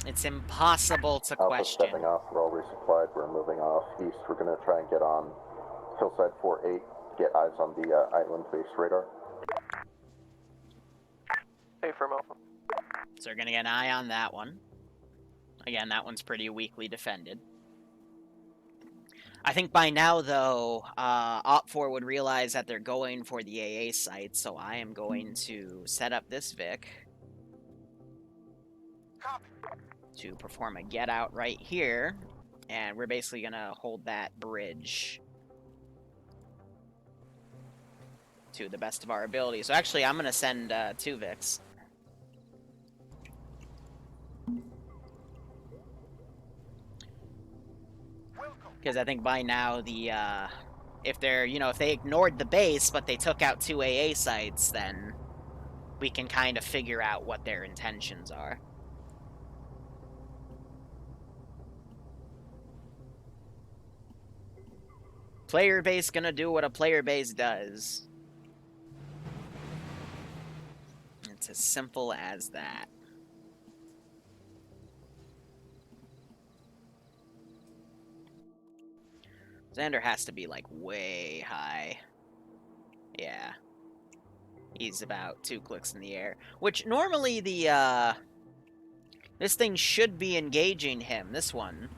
It's impossible to Alpha question. stepping off. We're all resupplied. We're moving off east. We're going to try and get on hillside 4-8. Get eyes on the island-based radar. Hey, firm Alpha. So we're going to get an eye on that one. Again, that one's pretty weakly defended. I think by now, though, Op4 would realize that they're going for the AA site, so I am going to set up this Vic to perform a get out right here, and we're basically going to hold that bridge to the best of our ability. So actually, I'm going to send 2 Vics. Because I think by now the, if they're, you know, if they ignored the base, but they took out 2 AA sites, then we can kind of figure out what their intentions are. Player base gonna do what a player base does. It's as simple as that. Xander has to be, like, way high. Yeah. He's about 2 clicks in the air. Which, normally the, this thing should be engaging him, this one.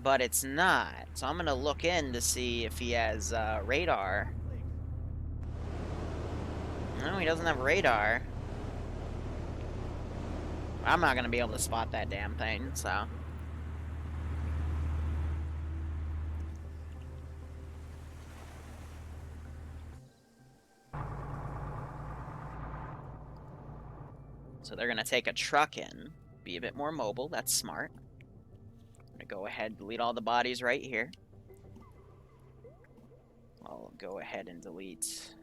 But it's not. So I'm gonna look in to see if he has, radar. No, he doesn't have radar. I'm not gonna be able to spot that damn thing, so... So they're gonna take a truck in, be a bit more mobile, that's smart. I'm gonna go ahead and delete all the bodies right here. I'll go ahead and delete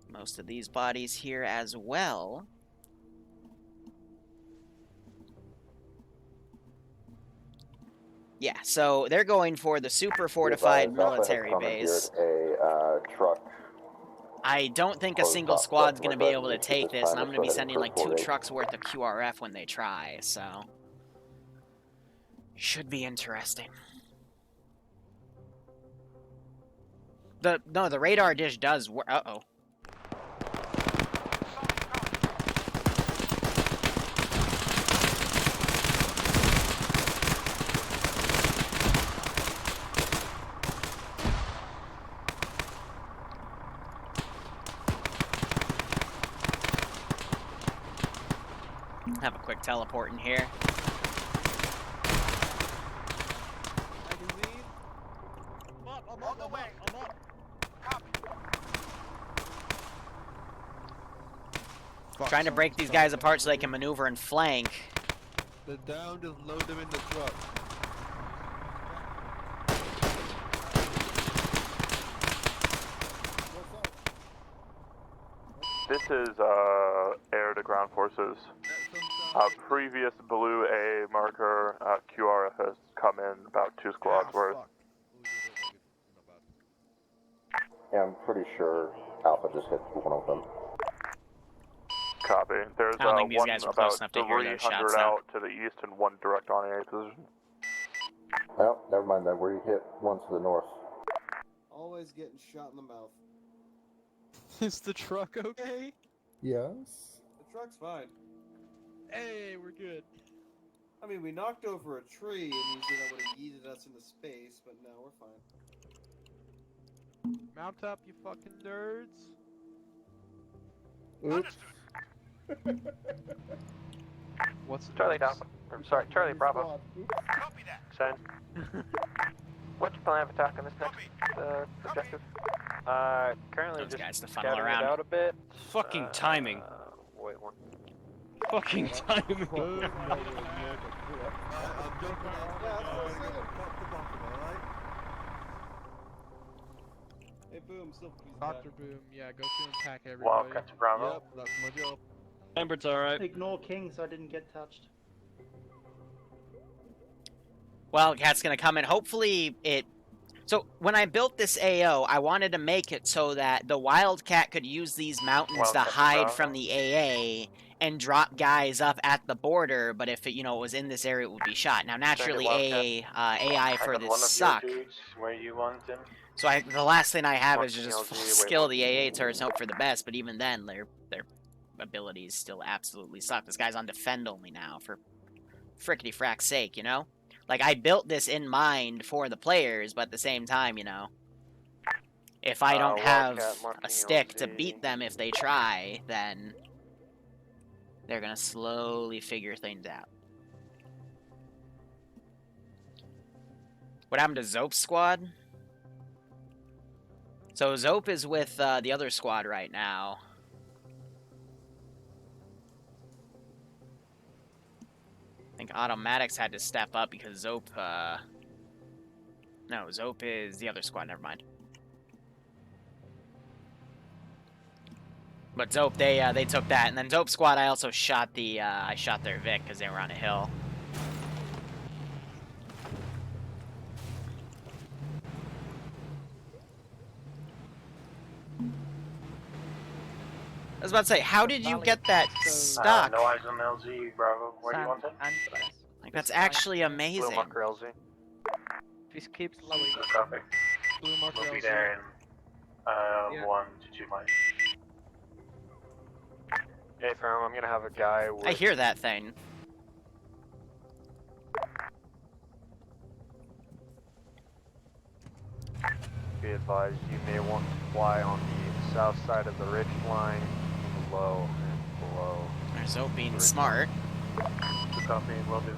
most of these bodies here as well. Yeah, so they're going for the super fortified military base. A truck. I don't think a single squad's going to be able to take this, and I'm going to be sending like 2 trucks worth of QRF when they try, so... Should be interesting. No, the radar dish does work. Uh-oh. Have a quick teleport in here. I'm on the way. I'm up. Copy. Trying to break these guys apart so they can maneuver and flank. They're down, just load them in the truck. This is air to ground forces. Previous blue A marker QRF has come in about 2 squads worth. Yeah, I'm pretty sure Alpha just hit one of them. Copy. There's I don't think these one guys were about close enough to hear those 300 shots, out to the east and 1 direct on AA position. Well, never mind that. We hit one to the north. Always getting shot in the mouth. Is the truck okay? Yes. The truck's fine. Hey, we're good. I mean, we knocked over a tree, and usually that would have yeeted us into space, but no, we're fine. Mount up, you fucking nerds. Oops. What's Charlie Alpha? I'm sorry, Charlie Bravo. Copy that. Send. What's your plan of attack on this next objective? Currently Those just guys to funnel scouting around. it out a bit. Fucking timing. Wait one. Fucking timing. Hey, Boom, still Dr. Boom, yeah, go through and pack everybody. Wildcat to Bravo. Yep, that's my job. Lambert's alright. Ignore King so I didn't get touched. Wildcat's gonna come in. Hopefully it... So, when I built this AO, I wanted to make it so that the Wildcat could use these mountains to hide from the AA and drop guys up at the border, but if it, you know, was in this area, it would be shot. Now, naturally, AI for this suck. Where you want them? So the last thing I have is just full skill the AA turrets and hope for the best, but even then, their abilities still absolutely suck. This guy's on defend only now, for frickety frack's sake, you know? Like, I built this in mind for the players, but at the same time, you know, if I don't have a stick to beat them if they try, then they're gonna slowly figure things out. What happened to Zope's squad? So Zope is with the other squad right now. I think Automatics had to step up because Zope, no, Zope is the other squad, never mind. But Zope, they took that, and then Zope squad, I also shot the, I shot their Vic because they were on a hill. I was about to say, how did you get that stuck? No eyes on LZ, Bravo. Where do you want them? Like, that's actually amazing. Blue marker LZ. This keeps slowing. Copy. Blue marker We'll be LZ. there in Yeah. 1 to 2 miles. Hey, firm, I'm gonna have a guy with... I hear that thing. Be advised, you may want to fly on the south side of the ridge line, below and below. There's Zoe being smart. Good copy, will do.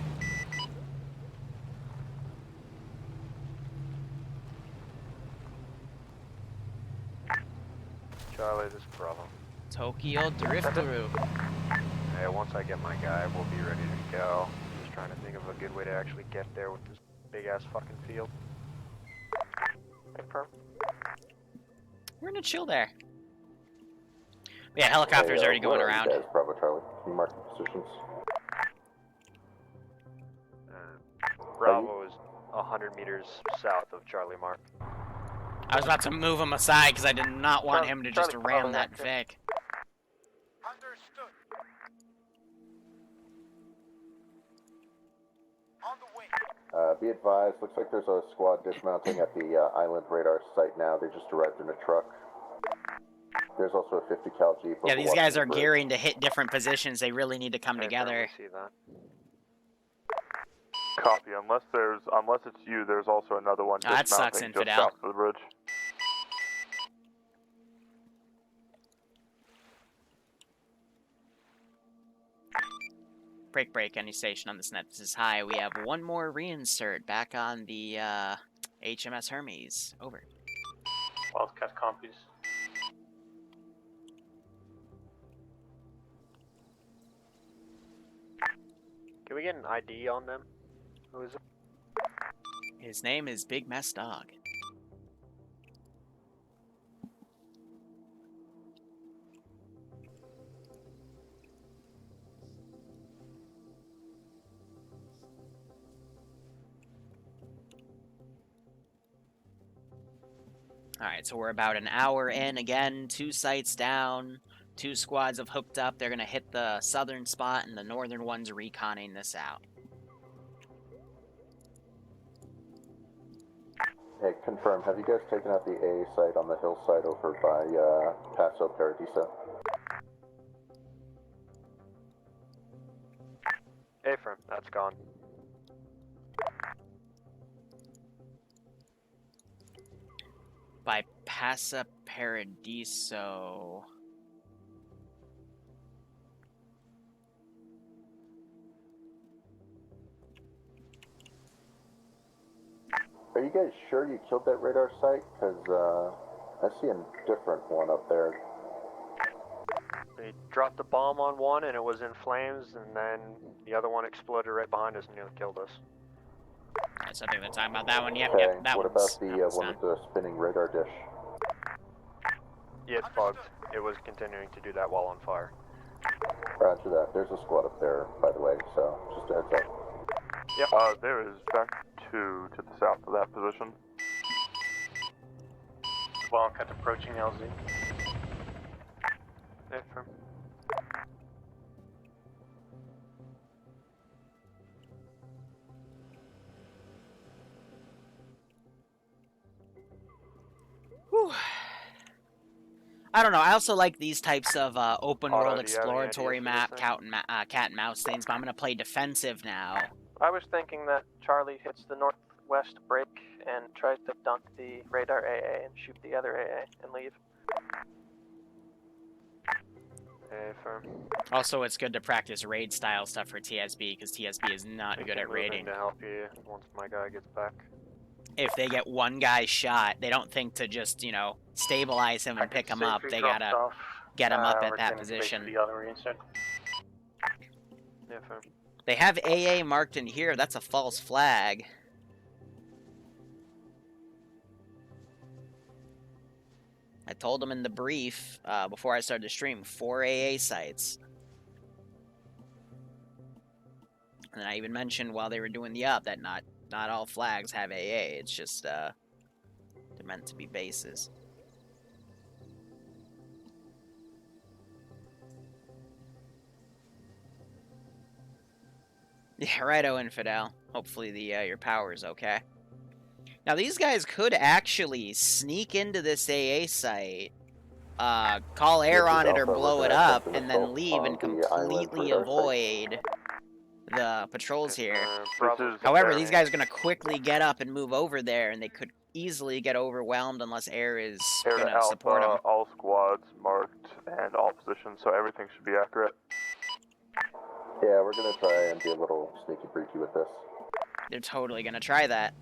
Charlie, this is Bravo. Tokyo Driftaroo. Hey, once I get my guy, we'll be ready to go. Just trying to think of a good way to actually get there with this big-ass fucking field. Hey, firm. We're gonna chill there. Yeah, helicopter's already going around. Guys, Bravo Charlie. Can you mark the positions? Bravo is 100 meters south of Charlie Mark. I was about to move him aside because I did not want him to just Charlie, ram Bravo, that active. Vic. Understood. On the way. Be advised, looks like there's a squad dismounting at the island radar site now. They just arrived in a truck. There's also a 50 cal Jeep. Yeah, these guys are overwatching the gearing to hit different positions. They really need to come together. See that. Copy. Unless it's you, there's also another one Oh, that sucks, dismounting just Infidel. south of the bridge. Break, any station on this net. This is high. We have one more reinsert back on the HMS Hermes. Over. Wildcat copies. Can we get an ID on them? Who is it? His name is Big Mess Dog. Alright, so we're about an hour in again, 2 sites down, 2 squads have hooked up. They're gonna hit the southern spot and the northern one's reconning this out. Hey, confirm, have you guys taken out the AA site on the hillside over by Paso Paradiso? Hey, firm, that's gone. By Paso Paradiso. Are you guys sure you killed that radar site? Because I see a different one up there. They dropped the bomb on one and it was in flames, and then the other one exploded right behind us and nearly killed us. Alright, so I think we're talking about that one. Yep, Okay, yep, that what one's, about the that one's one done. with the spinning radar dish? Yeah, it's bugged. It was continuing to do that while on fire. Roger that. There's a squad up there, by the way, so just a heads up. Yep. There is back 2 to the south of that position. Wildcat approaching LZ. Hey, firm. Whew. I don't know. I also like these types of open world do you have any exploratory ideas for map, this cat and mouse things, but I'm gonna play defensive now. I was thinking that Charlie hits the northwest break and tries to dunk the radar AA and shoot the other AA and leave. Hey, firm. Also, it's good to practice raid style stuff for TSB because TSB is not good at raiding. To help you once my guy gets back. If they get one guy shot, they don't think to just, you know, stabilize him and pick him up. They gotta get him up at that position. The other reinsert. Yeah, firm. They have AA marked in here. That's a false flag. I told them in the brief before I started the stream, 4 AA sites. And I even mentioned while they were doing the up that not all flags have AA. It's just they're meant to be bases. Yeah, righto, Infidel. Hopefully the your power's okay. Now these guys could actually sneak into this AA site call air This is on it or Alpha. blow We're it gonna up, attempt an and then assault leave on and the island completely radar site. avoid the patrols here. Bravo However, there. these guys are going to quickly get up and move over there, and they could easily get overwhelmed unless air is Air going to to support them. Alpha, all squads marked and all positions, so everything should be accurate. Yeah, we're gonna try and be a little sneaky freaky with this. They're totally going to try that.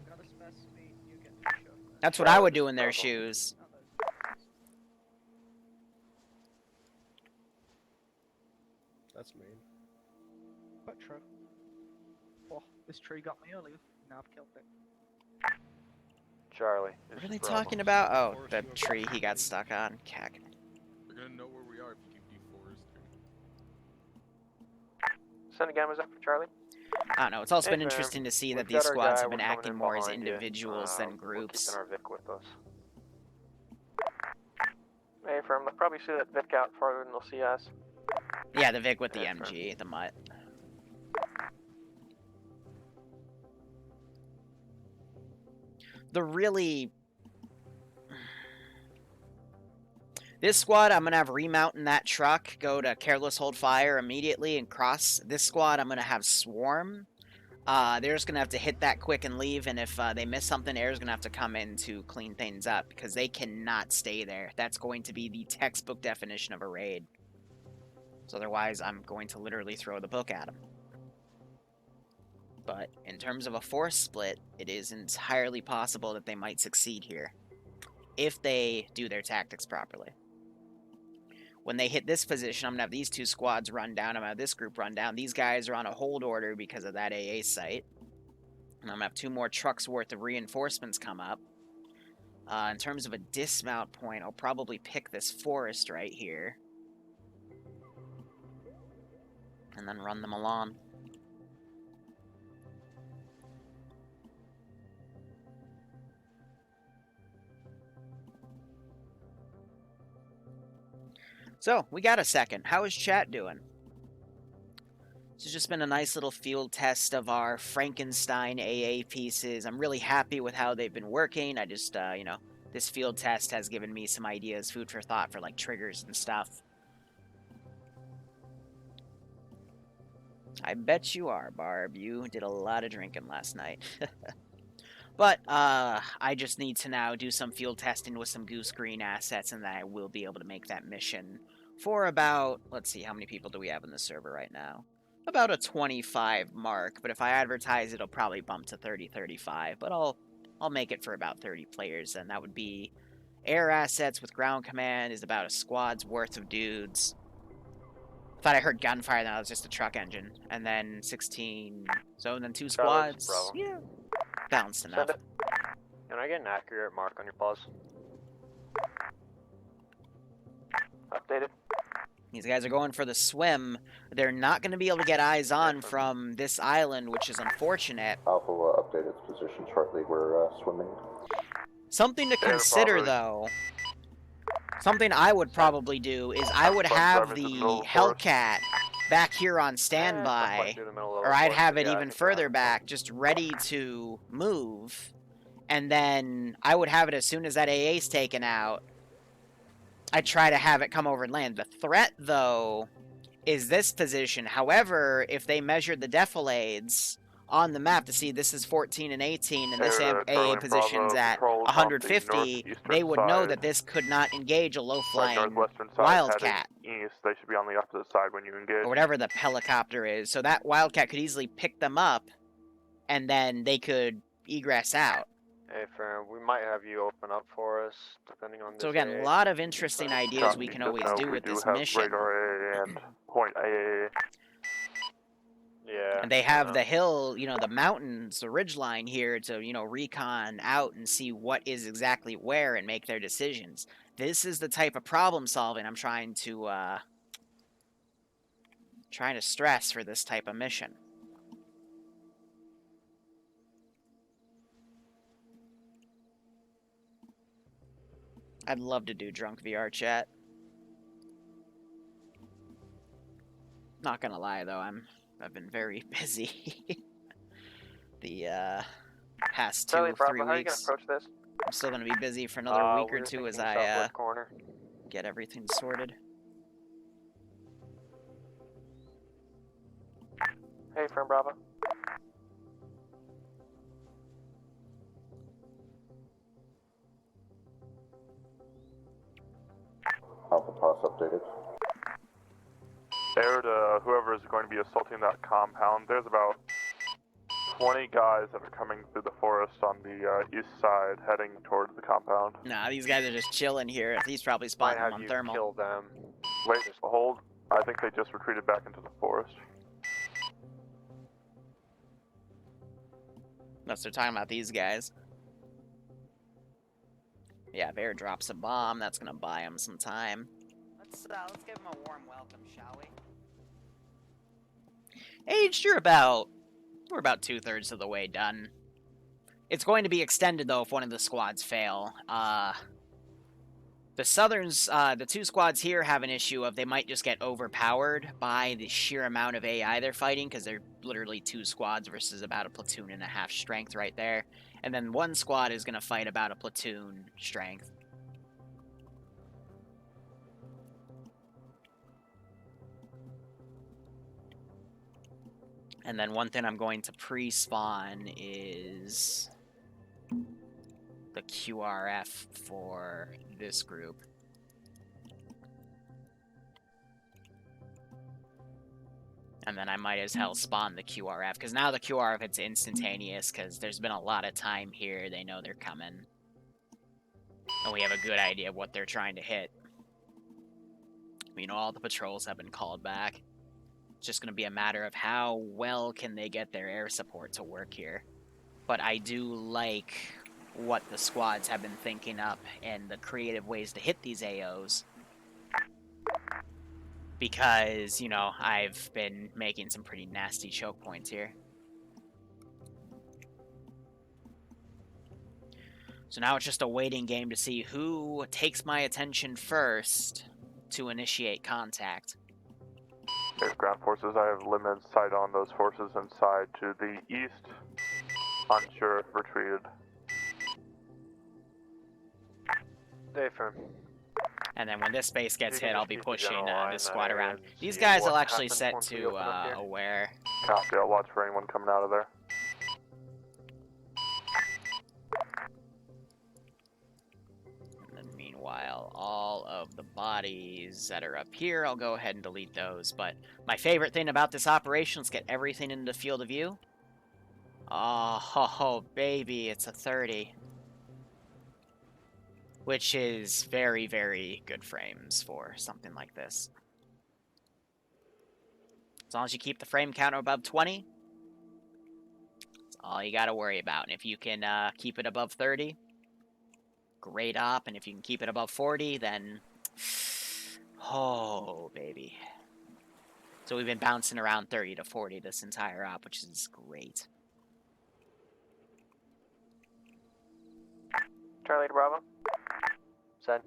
That's what I would do in their shoes. That's mean. But true. Oh, this tree got me earlier. Now I've killed it. Charlie. What are they talking about? Oh, the tree he got stuck on. Cack. We're gonna know where we are if you keep deforesting. Send a gammas up for Charlie. I don't know. It's also been Hey, fam. interesting to see that We've these got our squads guy, have been we're coming acting in more as behind you. individuals than We're groups. keeping our Vic with us. Hey, firm. They'll probably see that Vic out farther than they'll see us. Yeah, the Vic with the Yeah, MG, the mutt. The really... This squad, I'm going to have remounting that truck, go to careless hold fire immediately and cross. This squad, I'm going to have swarm. They're just going to have to hit that quick and leave, and if they miss something, air's going to have to come in to clean things up, because they cannot stay there. That's going to be the textbook definition of a raid. So otherwise, I'm going to literally throw the book at them. But in terms of a force split, it is entirely possible that they might succeed here, if they do their tactics properly. When they hit this position, I'm going to have these two squads run down. I'm going to have this group run down. These guys are on a hold order because of that AA site. And I'm going to have 2 more trucks worth of reinforcements come up. In terms of a dismount point, I'll probably pick this forest right here. And then run them along. So, we got a second. How is chat doing? This has just been a nice little field test of our Frankenstein AA pieces. I'm really happy with how they've been working. I just, you know, this field test has given me some ideas, food for thought for, like, triggers and stuff. I bet you are, Barb. You did a lot of drinking last night. But, I just need to now do some field testing with some Goose Green assets, and then I will be able to make that mission for about, let's see, how many people do we have in the server right now? About a 25 mark, but if I advertise, it'll probably bump to 30, 35, but I'll make it for about 30 players, and that would be air assets with ground command is about a squad's worth of dudes. Thought I heard gunfire, then it was just a truck engine, and then 16, so and then 2 squads. Bravo. Yeah. Balanced enough. Send it. Can I get an accurate mark on your pause? Updated. These guys are going for the swim. They're not going to be able to get eyes on from this island, which is unfortunate. Alpha will update its position shortly. We're swimming. Something to consider, though. Something I would probably do is I would have the Hellcat back here on standby, or I'd have it even further back, just ready to move, and then I would have it as soon as that AA's taken out. I'd try to have it come over and land. The threat, though, is this position. However, if they measured the defilades on the map to see this is 14 and 18, and this AA position's at 150, they would know that this could not engage a low-flying Wildcat. East, they should be on the opposite side when you engage. Or whatever the helicopter is. So that Wildcat could easily pick them up, and then they could egress out. Hey, fam, we might have you open up for us, depending on this. So again, a lot of interesting ideas we can always do with this mission. Radar and point AA. Yeah. And they have the hill, you know, the mountains, the ridgeline here to, you know, recon out and see what is exactly where and make their decisions. This is the type of problem solving I'm trying to stress for this type of mission. I'd love to do drunk VR chat. Not gonna lie though, I've been very busy the past 2 or 3 Bravo, how are you gonna weeks. approach this? I'm still gonna be busy for another week or two as I get everything sorted. Hey, firm Bravo. Alpha Pass updated. Air to whoever is going to be assaulting that compound, there's about 20 guys that are coming through the forest on the east side heading towards the compound. Nah, these guys are just chilling here. He's probably Might spotting have them on you thermal. kill them. Wait, hold. I think they just retreated back into the forest. Unless they're talking about these guys. Yeah, if Air drops a bomb, that's gonna buy him some time. Let's give him a warm welcome, shall we? Aged, we're about 2/3 of the way done. It's going to be extended though if one of the squads fail. The Southerns, the two squads here have an issue of they might just get overpowered by the sheer amount of AI they're fighting, because they're literally 2 squads versus about a platoon and a half strength right there. And then one squad is going to fight about a platoon strength. And then one thing I'm going to pre-spawn is the QRF for this group. And then I might as hell spawn the QRF, because now the QRF, it's instantaneous, because there's been a lot of time here. They know they're coming. And we have a good idea of what they're trying to hit. You know, all the patrols have been called back. It's just going to be a matter of how well can they get their air support to work here. But I do like what the squads have been thinking up and the creative ways to hit these AOs. Because, you know, I've been making some pretty nasty choke points here. So now it's just a waiting game to see who takes my attention first to initiate contact. There's ground forces. I have limited sight on those forces inside to the east. Unsure if retreated. Stay firm. And then when this base gets You can hit, I'll just be keep the pushing general eye in this that squad area around. and These see guys what will actually happens set once we to open up here. aware. Copy. I'll watch for anyone coming out of there. And then meanwhile, all of the bodies that are up here, I'll go ahead and delete those. But my favorite thing about this operation is get everything into the field of view. Oh, baby, it's a 30. Which is very, very good frames for something like this. As long as you keep the frame count above 20, that's all you got to worry about. And if you can keep it above 30, great op. And if you can keep it above 40, then, oh, baby. So we've been bouncing around 30 to 40 this entire op, which is great. Charlie to Bravo. Said.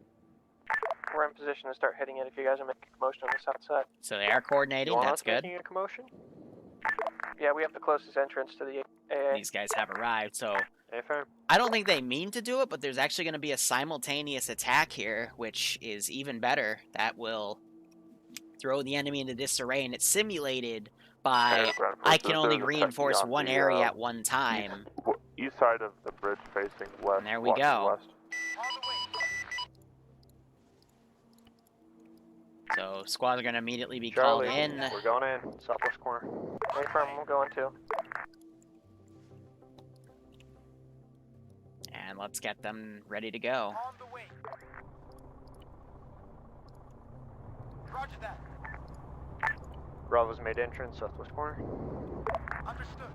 We're in position to start hitting it if you guys are making a commotion on the south side. So they are coordinating, You want that's us good. making a commotion? Yeah, we have the closest entrance to the AA. These guys have arrived, so firm. I don't think they mean to do it, but there's actually going to be a simultaneous attack here, which is even better. That will throw the enemy into disarray, and it's simulated by I can only reinforce one area at one time. East side of the bridge facing west. And there we go. West. So squads are going to immediately be Charlie, called in. we're going in. Southwest corner. Hey, firm, we're going too. And let's get them ready to go. On the way. Roger that. Bravo's made entrance, southwest corner. Understood.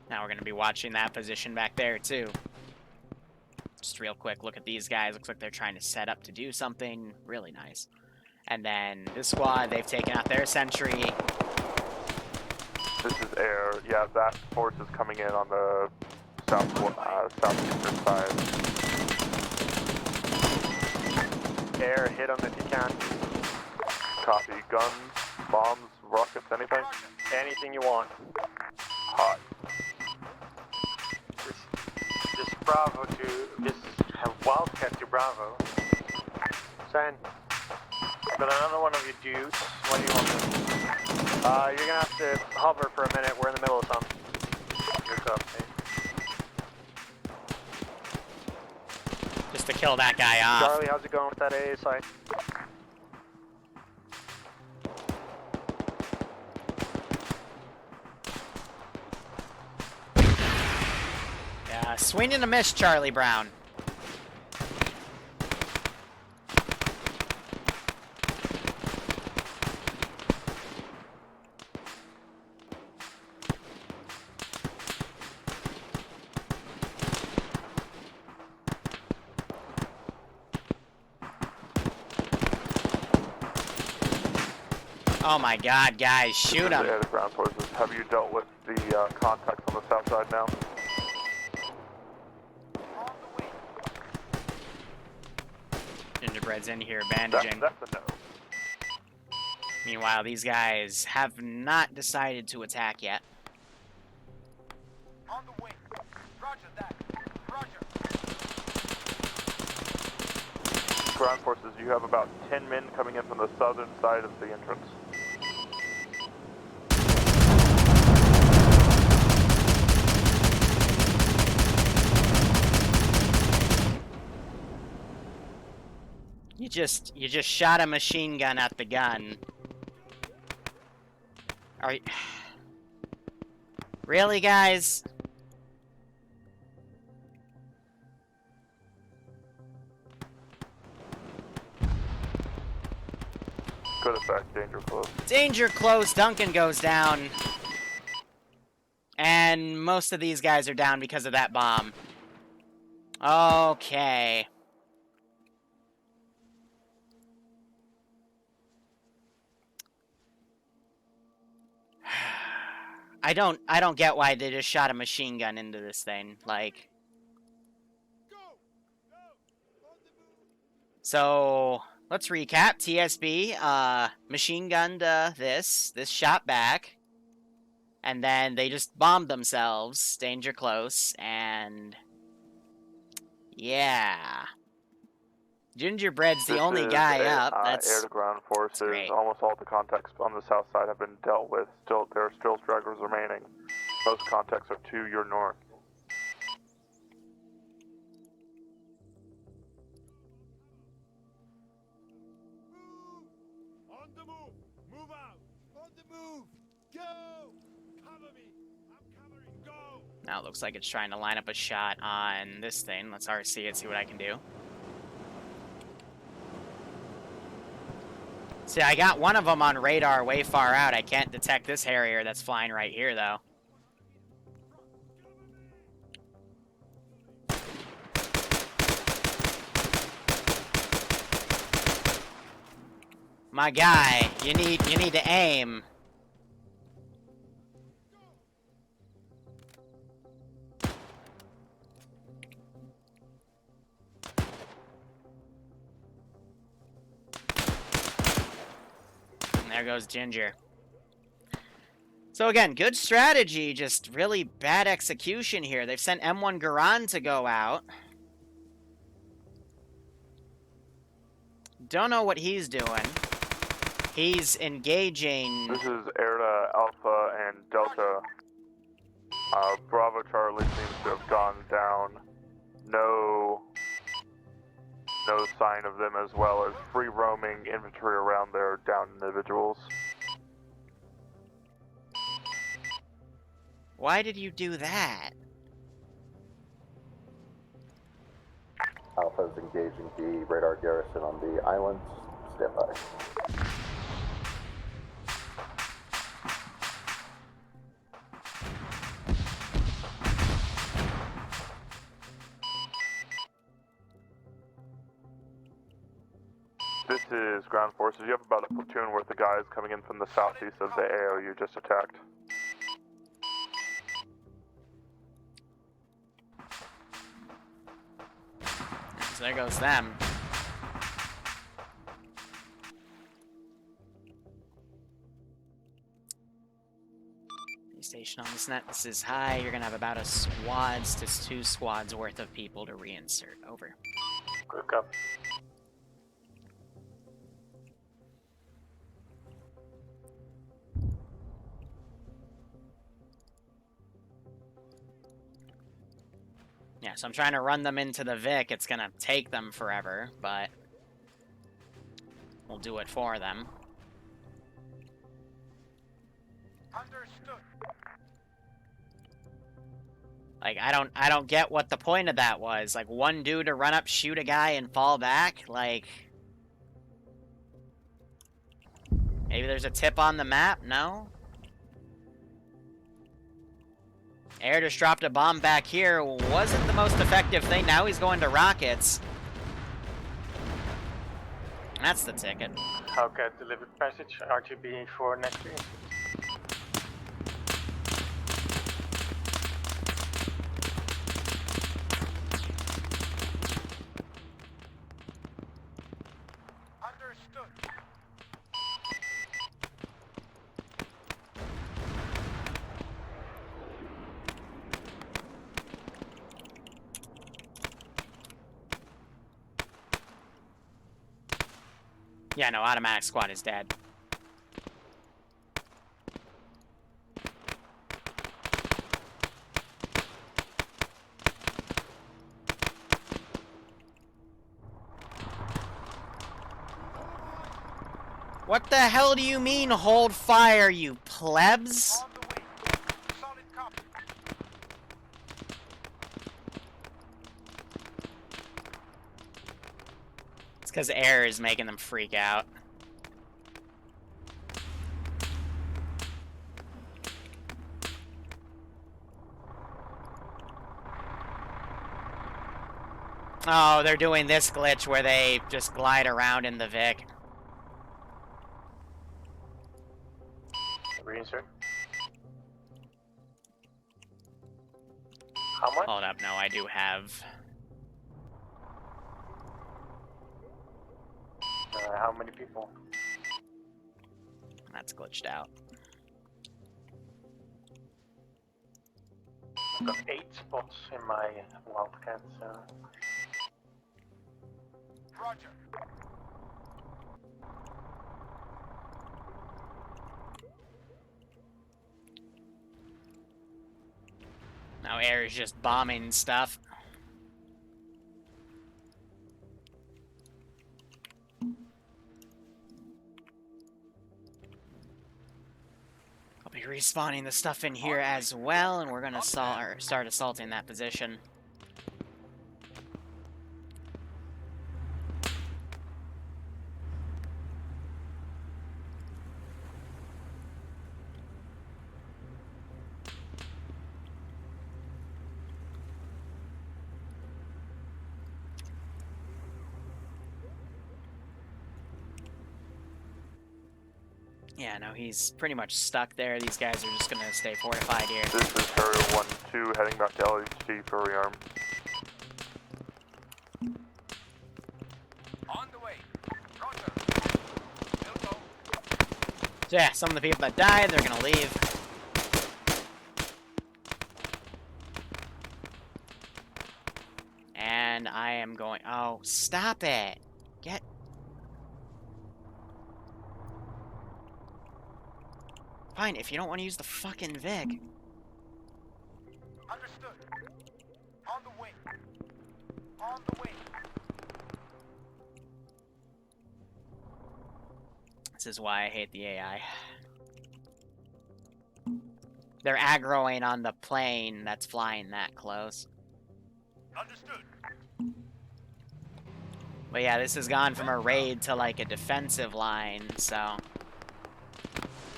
Now we're going to be watching that position back there, too. Just real quick, look at these guys. Looks like they're trying to set up to do something really nice. And then this squad, they've taken out their sentry. This is air. Yeah, that force is coming in on the southeastern side. Air, hit them if you can. Copy. Guns, bombs rockets, anything? Anything you want. Hot. This Bravo to this Wildcat to Bravo. San, got another one of your dudes. What do you want? You're gonna have to hover for a minute. We're in the middle of something. You're tough, mate. Just to kill that guy off. Charlie, how's it going with that AA site? Yeah, swing and a miss, Charlie Brown. Oh my god, guys, shoot him. The ground forces. Have you dealt with the contacts on the south side now? Gingerbread's in here bandaging. That's a no. Meanwhile, these guys have not decided to attack yet. On the way. Roger that. Roger. Ground forces, you have about 10 men coming in from the southern side of the entrance. You just shot a machine gun at the gun. Are you... Really, guys? Good effect, danger close. Danger close, Duncan goes down. And most of these guys are down because of that bomb. Okay. I don't get why they just shot a machine gun into this thing, like. So, let's recap. TSB, machine gunned, this shot back. And then they just bombed themselves, danger close, and... Yeah. Gingerbread's the only guy up. That's air-to-ground forces. Almost all the contacts on the south side have been dealt with. Still, there are still stragglers remaining. Most contacts are to your north. On the move. Move out. On the move. Go. Cover me. I'm covering. Go. Now it looks like it's trying to line up a shot on this thing. Let's RC it, see what I can do. See, I got one of them on radar way far out. I can't detect this Harrier that's flying right here, though. My guy, you need to aim. There goes Ginger. So again, good strategy, just really bad execution here. They've sent M1 Garan to go out. Don't know what he's doing. He's engaging... This is Erda, Alpha, and Delta. Bravo Charlie seems to have gone down. No sign of them, as well as free roaming infantry around their down individuals. Why did you do that? Alpha is engaging the radar garrison on the island. Stand by. This is ground forces. You have about a platoon worth of guys coming in from the southeast of the AO you just attacked. So there goes them. information on this net. This is high. You're gonna have about a squad's to 2 squads worth of people to reinsert. Over. Good copy. Yeah, so I'm trying to run them into the Vic. It's gonna take them forever, but we'll do it for them. Understood. Like, I don't get what the point of that was. Like, one dude to run up, shoot a guy, and fall back? Like, maybe there's a tip on the map? No? Air just dropped a bomb back here. Wasn't the most effective thing. Now he's going to rockets. That's the ticket. Okay, delivered passage, RGB for next week. Understood. Yeah, no, automatic squad is dead. What the hell do you mean, hold fire, you plebs? Solid copy. It's because air is making them freak out. Oh, they're doing this glitch where they just glide around in the Vic. Reinsert. How much? Hold up, no, I do have... How many people? That's glitched out. I've got 8 spots in my Wildcat. Roger. Now air is just bombing stuff. I'll be respawning the stuff in here as well, and we're gonna start assaulting that position. Yeah, no, he's pretty much stuck there. These guys are just gonna stay fortified here. This is Harrier 1-2 heading back to LHC for rearm. On the way. Roger. We'll go. So yeah, some of the people that died, they're gonna leave. And I am going... Oh, stop it! Get... Fine, if you don't want to use the fucking Vic. Understood. On the way. On the way. This is why I hate the AI. They're aggroing on the plane that's flying that close. Understood. But yeah, this has gone from a raid to like a defensive line, so...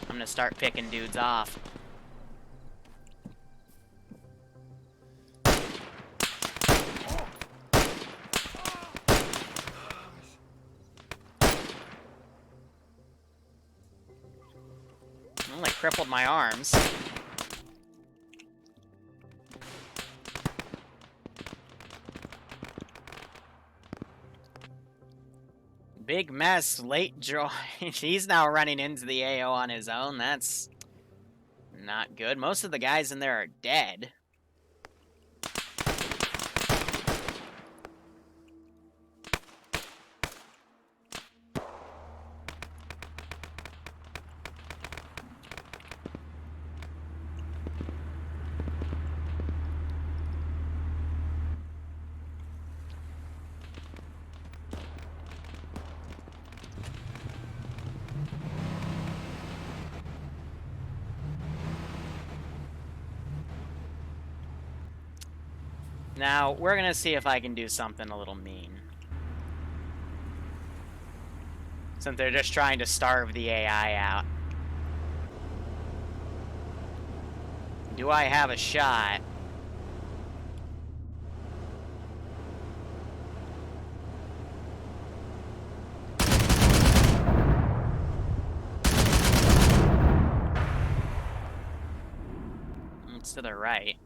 I'm gonna start picking dudes off. Only crippled my arms. Big mess, late join. He's now running into the AO on his own. That's not good. Most of the guys in there are dead. Now, we're gonna see if I can do something a little mean. Since they're just trying to starve the AI out. Do I have a shot? It's to the right.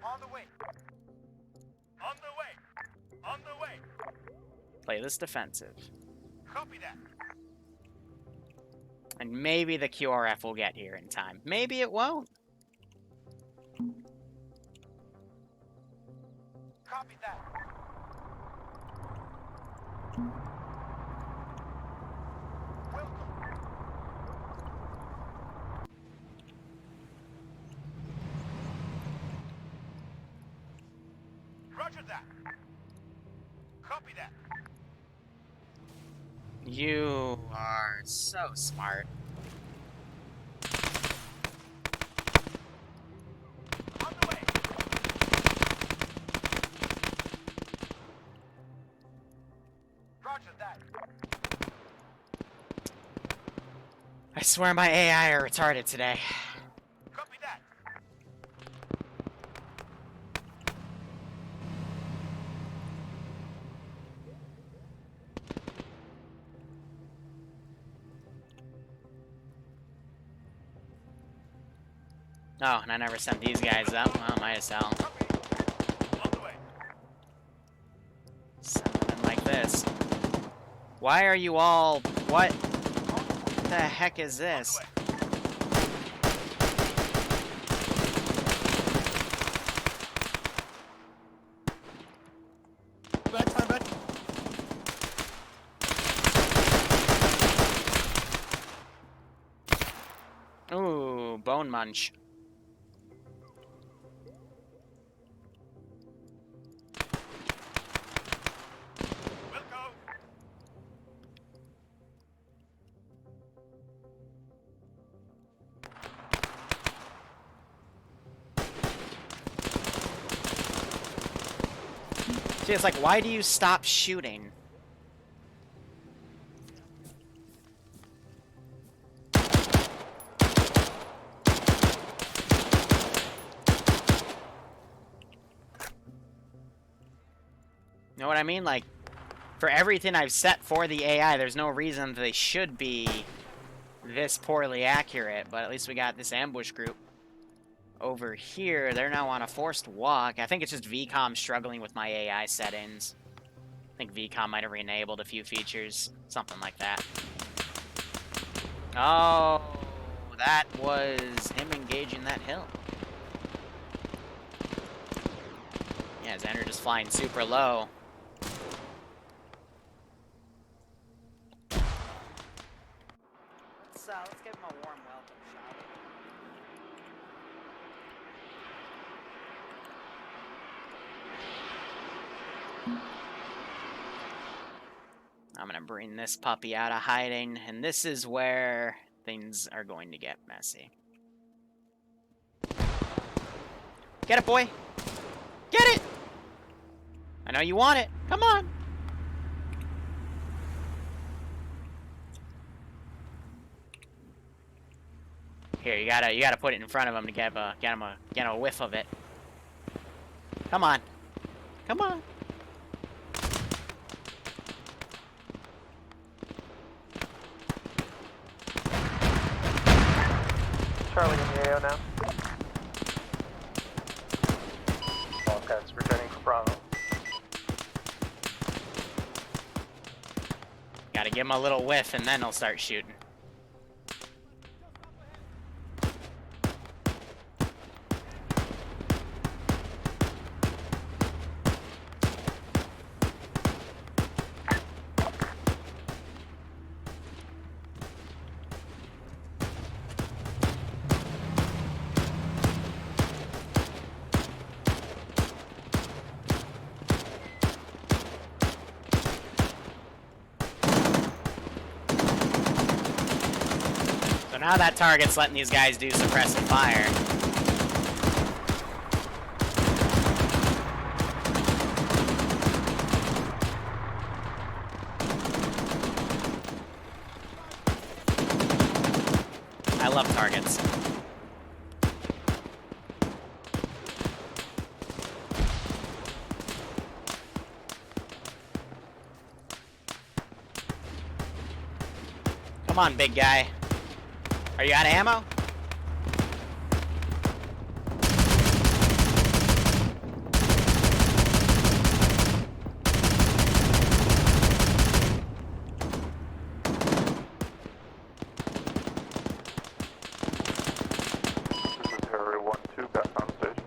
On the way. On the way. On the way. Play this defensive. Copy that. And maybe the QRF will get here in time. Maybe it won't. Copy that. Roger that. Copy that. You are so smart. On the way. Roger that. I swear my AI are retarded today. Copy that. Oh, and I never sent these guys up. Well, might as well. Send them in like this. Why are you all... What the heck is this? Back. Ooh, bone munch. We'll go. See, it's like, why do you stop shooting? You know what I mean? Like, for everything I've set for the AI, there's no reason they should be this poorly accurate, but at least we got this ambush group over here. They're now on a forced walk. I think it's just VCOM struggling with my AI settings. I think VCOM might have re-enabled a few features, something like that. Oh, that was him engaging that hill. Yeah, Xander just flying super low. Let's give him a warm welcome, shall we? I'm gonna bring this puppy out of hiding, and this is where things are going to get messy. Get it, boy! Get it! I know you want it. Come on! Here, you gotta put it in front of him to get him a whiff of it. Come on. Come on. Charlie in the AO now. Wildcats returning for Bravo. Gotta give him a little whiff and then he'll start shooting. Now that target's letting these guys do suppressive fire. I love targets. Come on, big guy. Are you out of ammo? This is Harry 1-2 back on station.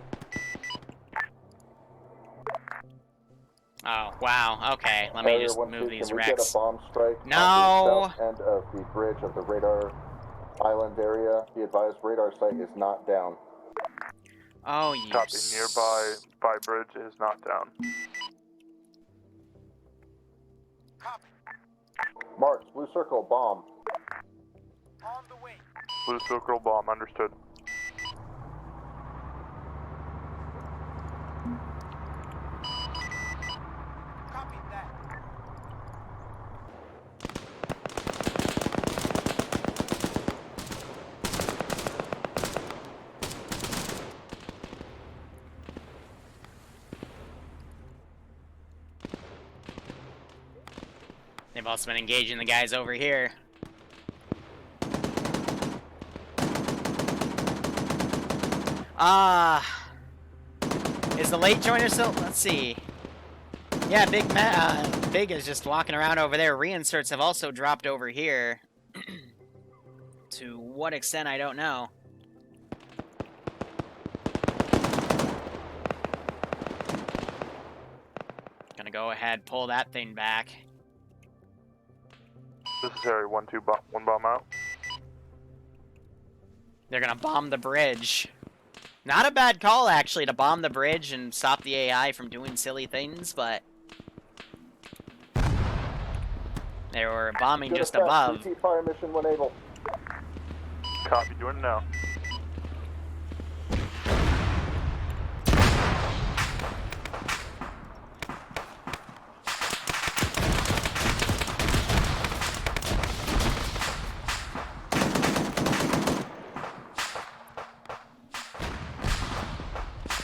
Oh, wow. Okay, let me just move these can we get a wrecks. bomb strike No! on the south end of the bridge of the radar island area? The advised radar site is not down. Oh, you... Copy. Nearby by bridge is not down. Marks, blue circle, bomb. On the way. Blue circle bomb, understood. Copy that. They've also been engaging the guys over here. Is the late joiner still? Let's see. Yeah, Big is just walking around over there. Reinserts have also dropped over here. To what extent, I don't know. Gonna go ahead, pull that thing back. This is Harry 1-2 one bomb out. They're gonna bomb the bridge. Not a bad call, actually, to bomb the bridge and stop the AI from doing silly things, but... they were bombing just above. Repeat fire mission when able. Copy, doing it now.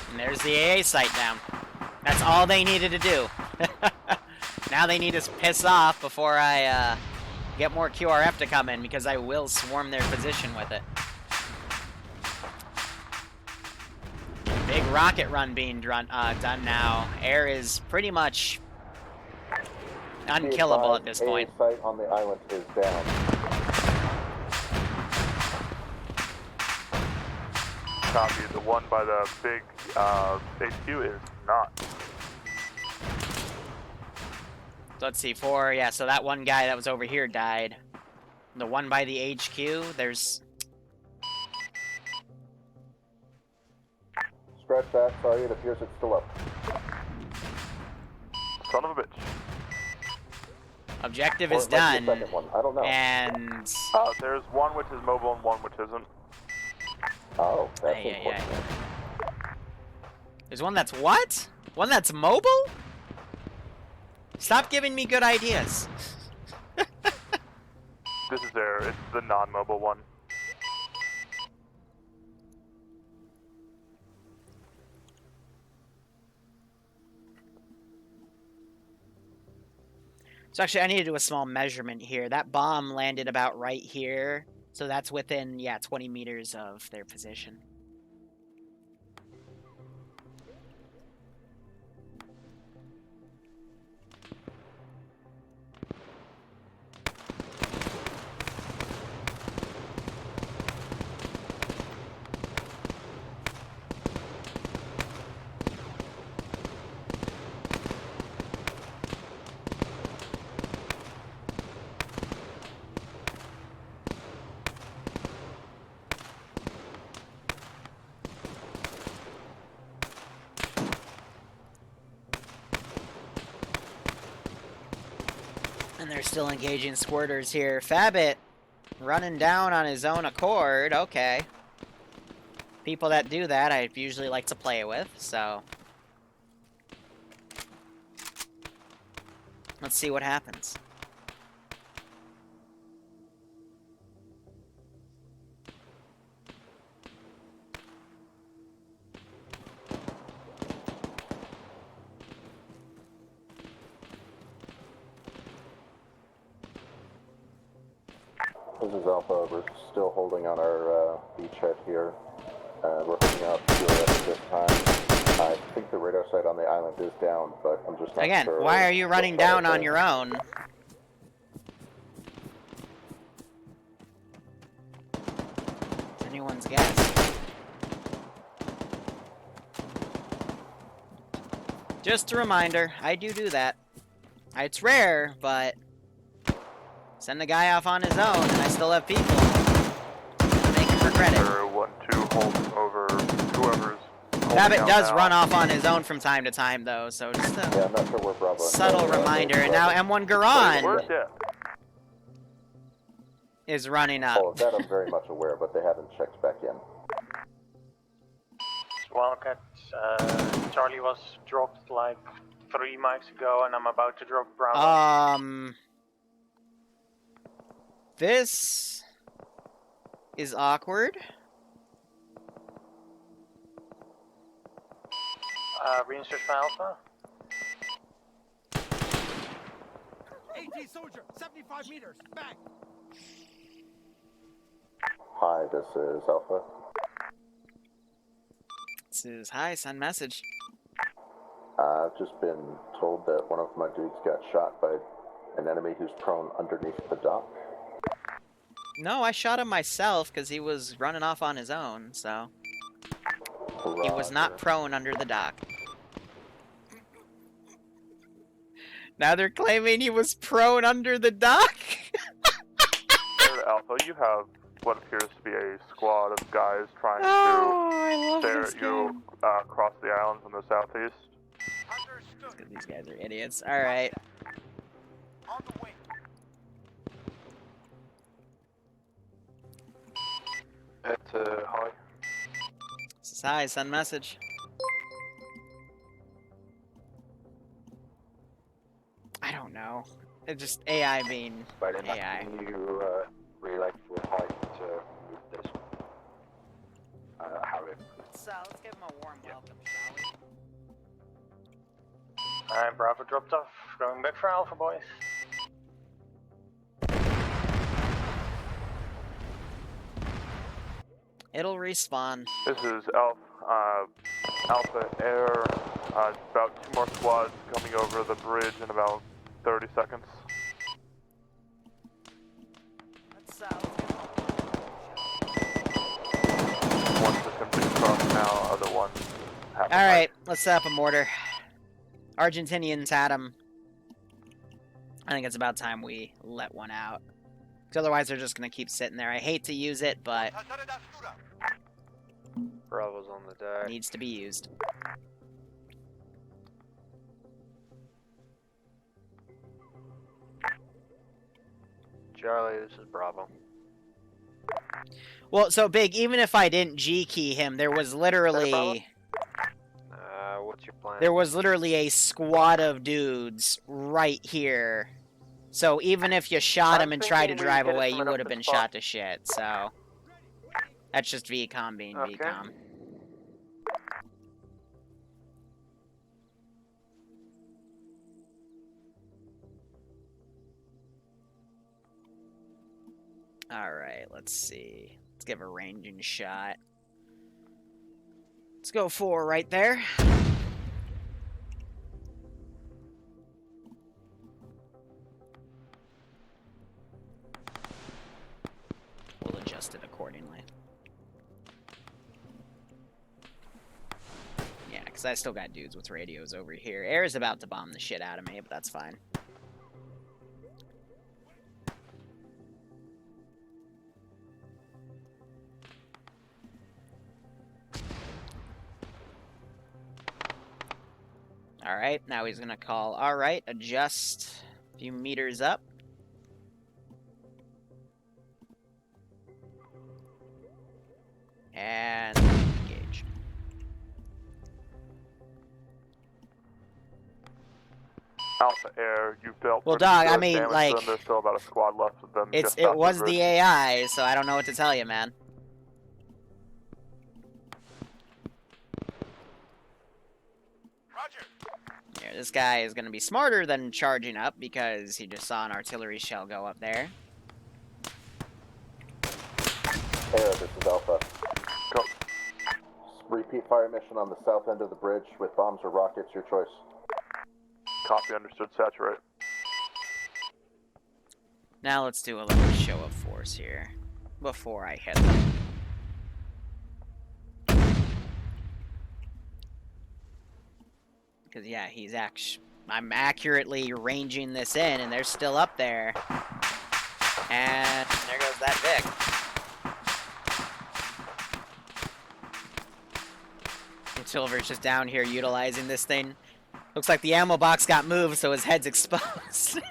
And there's the AA site down. That's all they needed to do. Now they need to piss off before I get more QRF to come in, because I will swarm their position with it. Big rocket run being done now. Air is pretty much unkillable at this point. The site on the island is down. Copy, the one by the big HQ is not. So let's see, yeah, so that one guy that was over here died. The one by the HQ, there's... Scratch that, sorry, it appears it's still up. Son of a bitch. Objective Or is it might be done. the second one, I don't know. And... there's one which is mobile and one which isn't. Oh, that's important. There's one that's what? One that's mobile? Stop giving me good ideas. This is there, it's the non-mobile one. So actually, I need to do a small measurement here. That bomb landed about right here. So that's within, yeah, 20 meters of their position. And they're still engaging squirters here. Fabit running down on his own accord. Okay. People that do that, I usually like to play with, so. Let's see what happens. This is Alpha. We're still holding on our beachhead here. We're holding out QRS at this time. I think the radar site on the island is down, but I'm just not Again, sure. why are you running down on your own? It's anyone's guess. Just a reminder, I do that. It's rare, but send the guy off on his own, and I still have people. Make him for credit. 1-2 holding over whoever's. Babbitt does run off on his own from time to time, though, so just a I'm not sure where Bravo subtle reminder. And now M1 Garan is running up. Oh, that I'm very much aware, but they haven't checked back in. Wildcat, Charlie was dropped like 3 mics ago, and I'm about to drop Bravo. This is awkward. Reinsert for Alpha. AT soldier, 75 meters, back. Hi, this is Alpha. This is hi, send message. I've just been told that one of my dudes got shot by an enemy who's prone underneath the dock. No, I shot him myself because he was running off on his own, so. He was not prone under the dock. Now they're claiming he was prone under the dock? Alpha, you have what appears to be a squad of guys trying to stare at you across the island from the southeast. These guys are idiots. Alright. Hi. This is hi, send message. I don't know. It's just AI being AI. Can you relay for height with this? Harry. Let's give him a warm welcome, shall we? Alright, Bravo dropped off. Going back for Alpha, boys. It'll respawn. This is Alpha Air. About 2 more squads coming over the bridge in about 30 seconds. One system to cross now, other one. Alright, let's set up a mortar. Argentinians had him. I think it's about time we let one out. Because otherwise they're just going to keep sitting there. I hate to use it, but Bravo's on the deck. Needs to be used. Charlie, this is Bravo. Well, so Big, even if I didn't G-key him, there was literally... What's your plan? There was literally a squad of dudes right here. So even if you shot him and tried to drive away, you would have been shot to shit, so... That's just VCOM being VCOM. Alright, let's see. Let's give a ranging shot. Let's go 4 right there. We'll adjust it accordingly. Yeah, because I still got dudes with radios over here. Air's about to bomb the shit out of me, but that's fine. Alright, now he's gonna call, alright, adjust a few meters up. And engage. Alpha Air, you've dealt Well, pretty dog, good I mean, damage to like, them. There's still about a squad left of them. It was the AI, so I don't know what to tell you, man. Here, this guy is going to be smarter than charging up because he just saw an artillery shell go up there. Air, this is Alpha. Go. Repeat fire mission on the south end of the bridge with bombs or rockets, your choice. Copy, understood, saturate. Now let's do a little show of force here before I hit them. Because, yeah, I'm accurately ranging this in, and they're still up there. And there goes that Vic. And Silver's just down here utilizing this thing. Looks like the ammo box got moved, so his head's exposed. That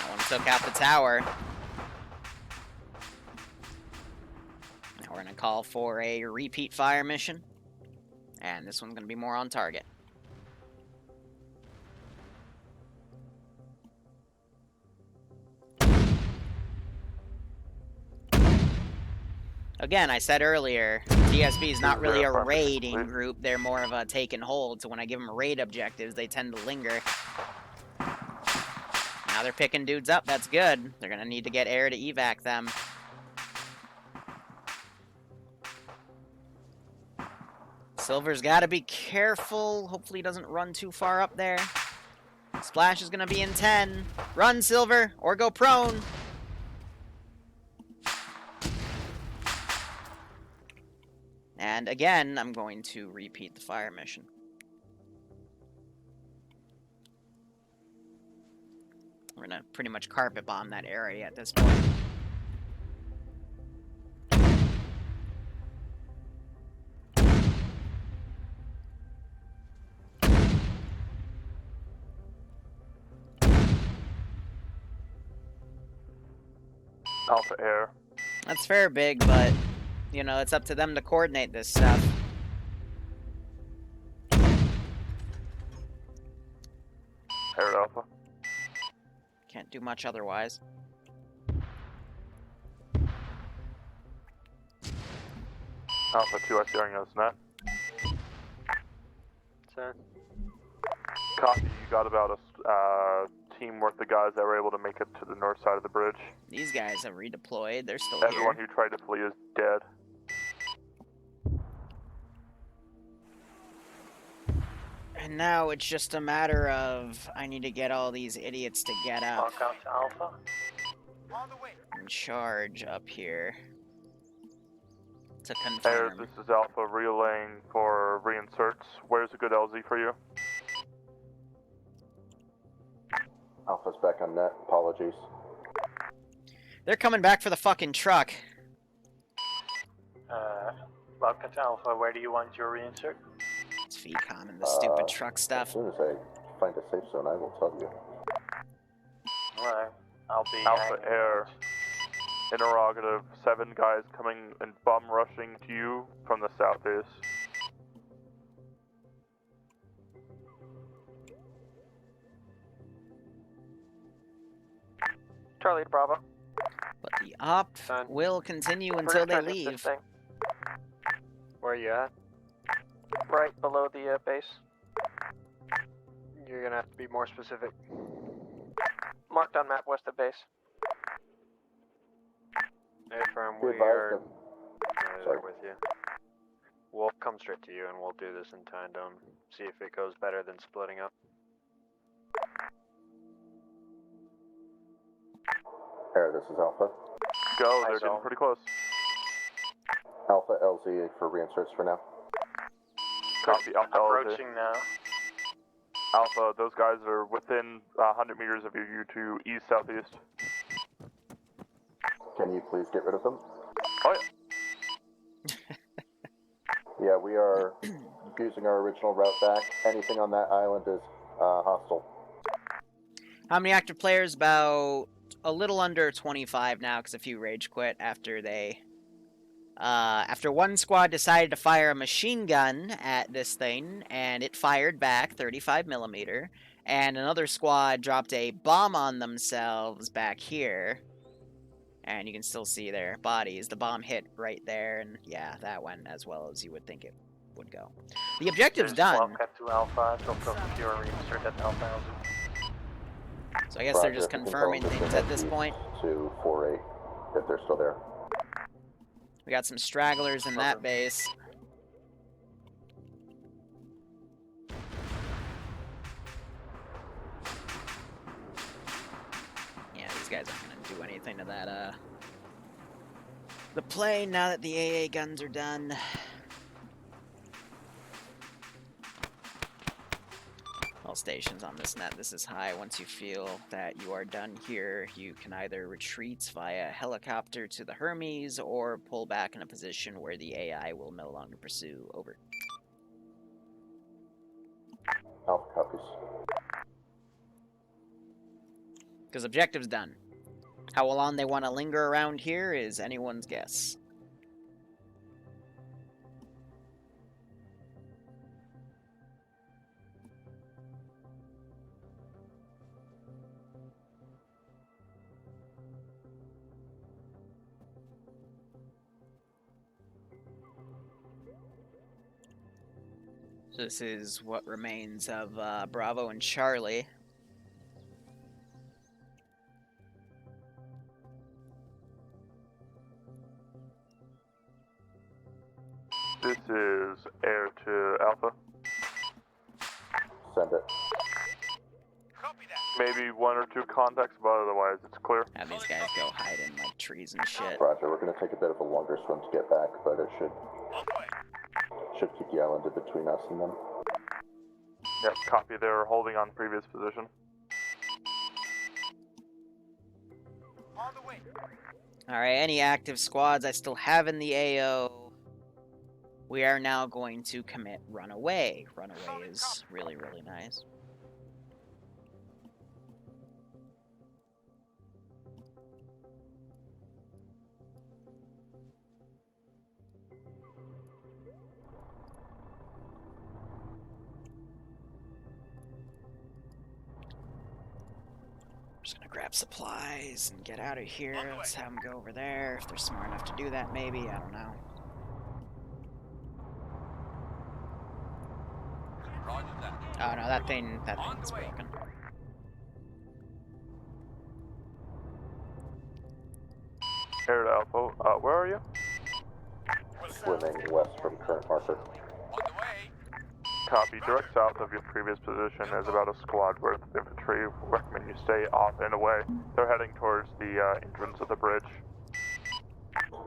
one took out the tower. Now we're going to call for a repeat fire mission. And this one's going to be more on target. Again, I said earlier, TSB is not really a raiding group. They're more of a take and hold. So when I give them raid objectives, they tend to linger. Now they're picking dudes up. That's good. They're going to need to get air to evac them. Silver's got to be careful. Hopefully he doesn't run too far up there. Splash is going to be in 10. Run, Silver, or go prone. And again, I'm going to repeat the fire mission. We're going to pretty much carpet bomb that area at this point. Alpha Air. That's fair, Big, but, you know, it's up to them to coordinate this stuff. Air Alpha. Can't do much otherwise. Alpha 2, I see you us net. Sir. Copy, you got about a team worth of guys that were able to make it to the north side of the bridge. These guys have redeployed. They're still Everyone here. who tried to flee is dead. And now it's just a matter of I need to get all these idiots to get up Walk out to Alpha. and charge up here to Air, confirm. this is Alpha relaying for reinserts. Where's a good LZ for you? Alpha's back on net. Apologies. They're coming back for the fucking truck. Welcome to Alpha. Where do you want your reinsert? It's VCOM and the stupid truck As stuff. soon as I find a safe zone, I will tell you. Alright, I'll be Alpha Air. Interrogative. 7 guys coming and bum rushing to you from the southeast. Charlie to Bravo. But the op will continue until they leave. Where are you at? right below the base. You're gonna have to be more specific. Marked on map west of base. Hey, firm, we are there with you. We'll come straight to you and we'll do this in tandem. See if it goes better than splitting up. Air, this is Alpha. Go, they're getting pretty close. Alpha LZ for reinserts for now. Copy, Alpha LZ. Approaching now. Alpha, those guys are within 100 meters of you to east-southeast. Can you please get rid of them? Oh, yeah. Yeah, we are using our original route back. Anything on that island is hostile. How many active players? About a little under 25 now, because a few rage quit after they... after one squad decided to fire a machine gun at this thing, and it fired back 35mm, and another squad dropped a bomb on themselves back here, and you can still see their bodies. The bomb hit right there, and yeah, that went as well as you would think it would go. The objective's done. Wildcat to Alpha, don't go for pure reinsert at Alpha. So I guess they're just confirming things at this point. To 4-8, if they're still there. We got some stragglers in that base. Yeah, these guys aren't gonna do anything to that, the plane now that the AA guns are done. All stations on this net, this is high. Once you feel that you are done here, you can either retreat via helicopter to the Hermes or pull back in a position where the AI will no longer pursue. Over. Alpha copies. Because objective's done. How long they want to linger around here is anyone's guess. This is what remains of Bravo and Charlie. This is air to Alpha. Send it. Maybe one or two contacts, but otherwise it's clear. Have these guys go hide in like trees and shit. Roger, we're going to take a bit of a longer swim to get back, but it should keep the island in between us and them. Yep, copy. They're holding on previous position. Alright, any active squads I still have in the AO, we are now going to commit Runaway. Runaway is really, really nice. Just gonna grab supplies and get out of here. Let's have them go over there. If they're smart enough to do that, maybe. I don't know. Oh no, that thing's broken. Air to Alpha. Where are you? Swimming west from current marker. Copy. Direct south of your previous position is about a squad worth of infantry. Recommend you stay off and away. They're heading towards the entrance of the bridge.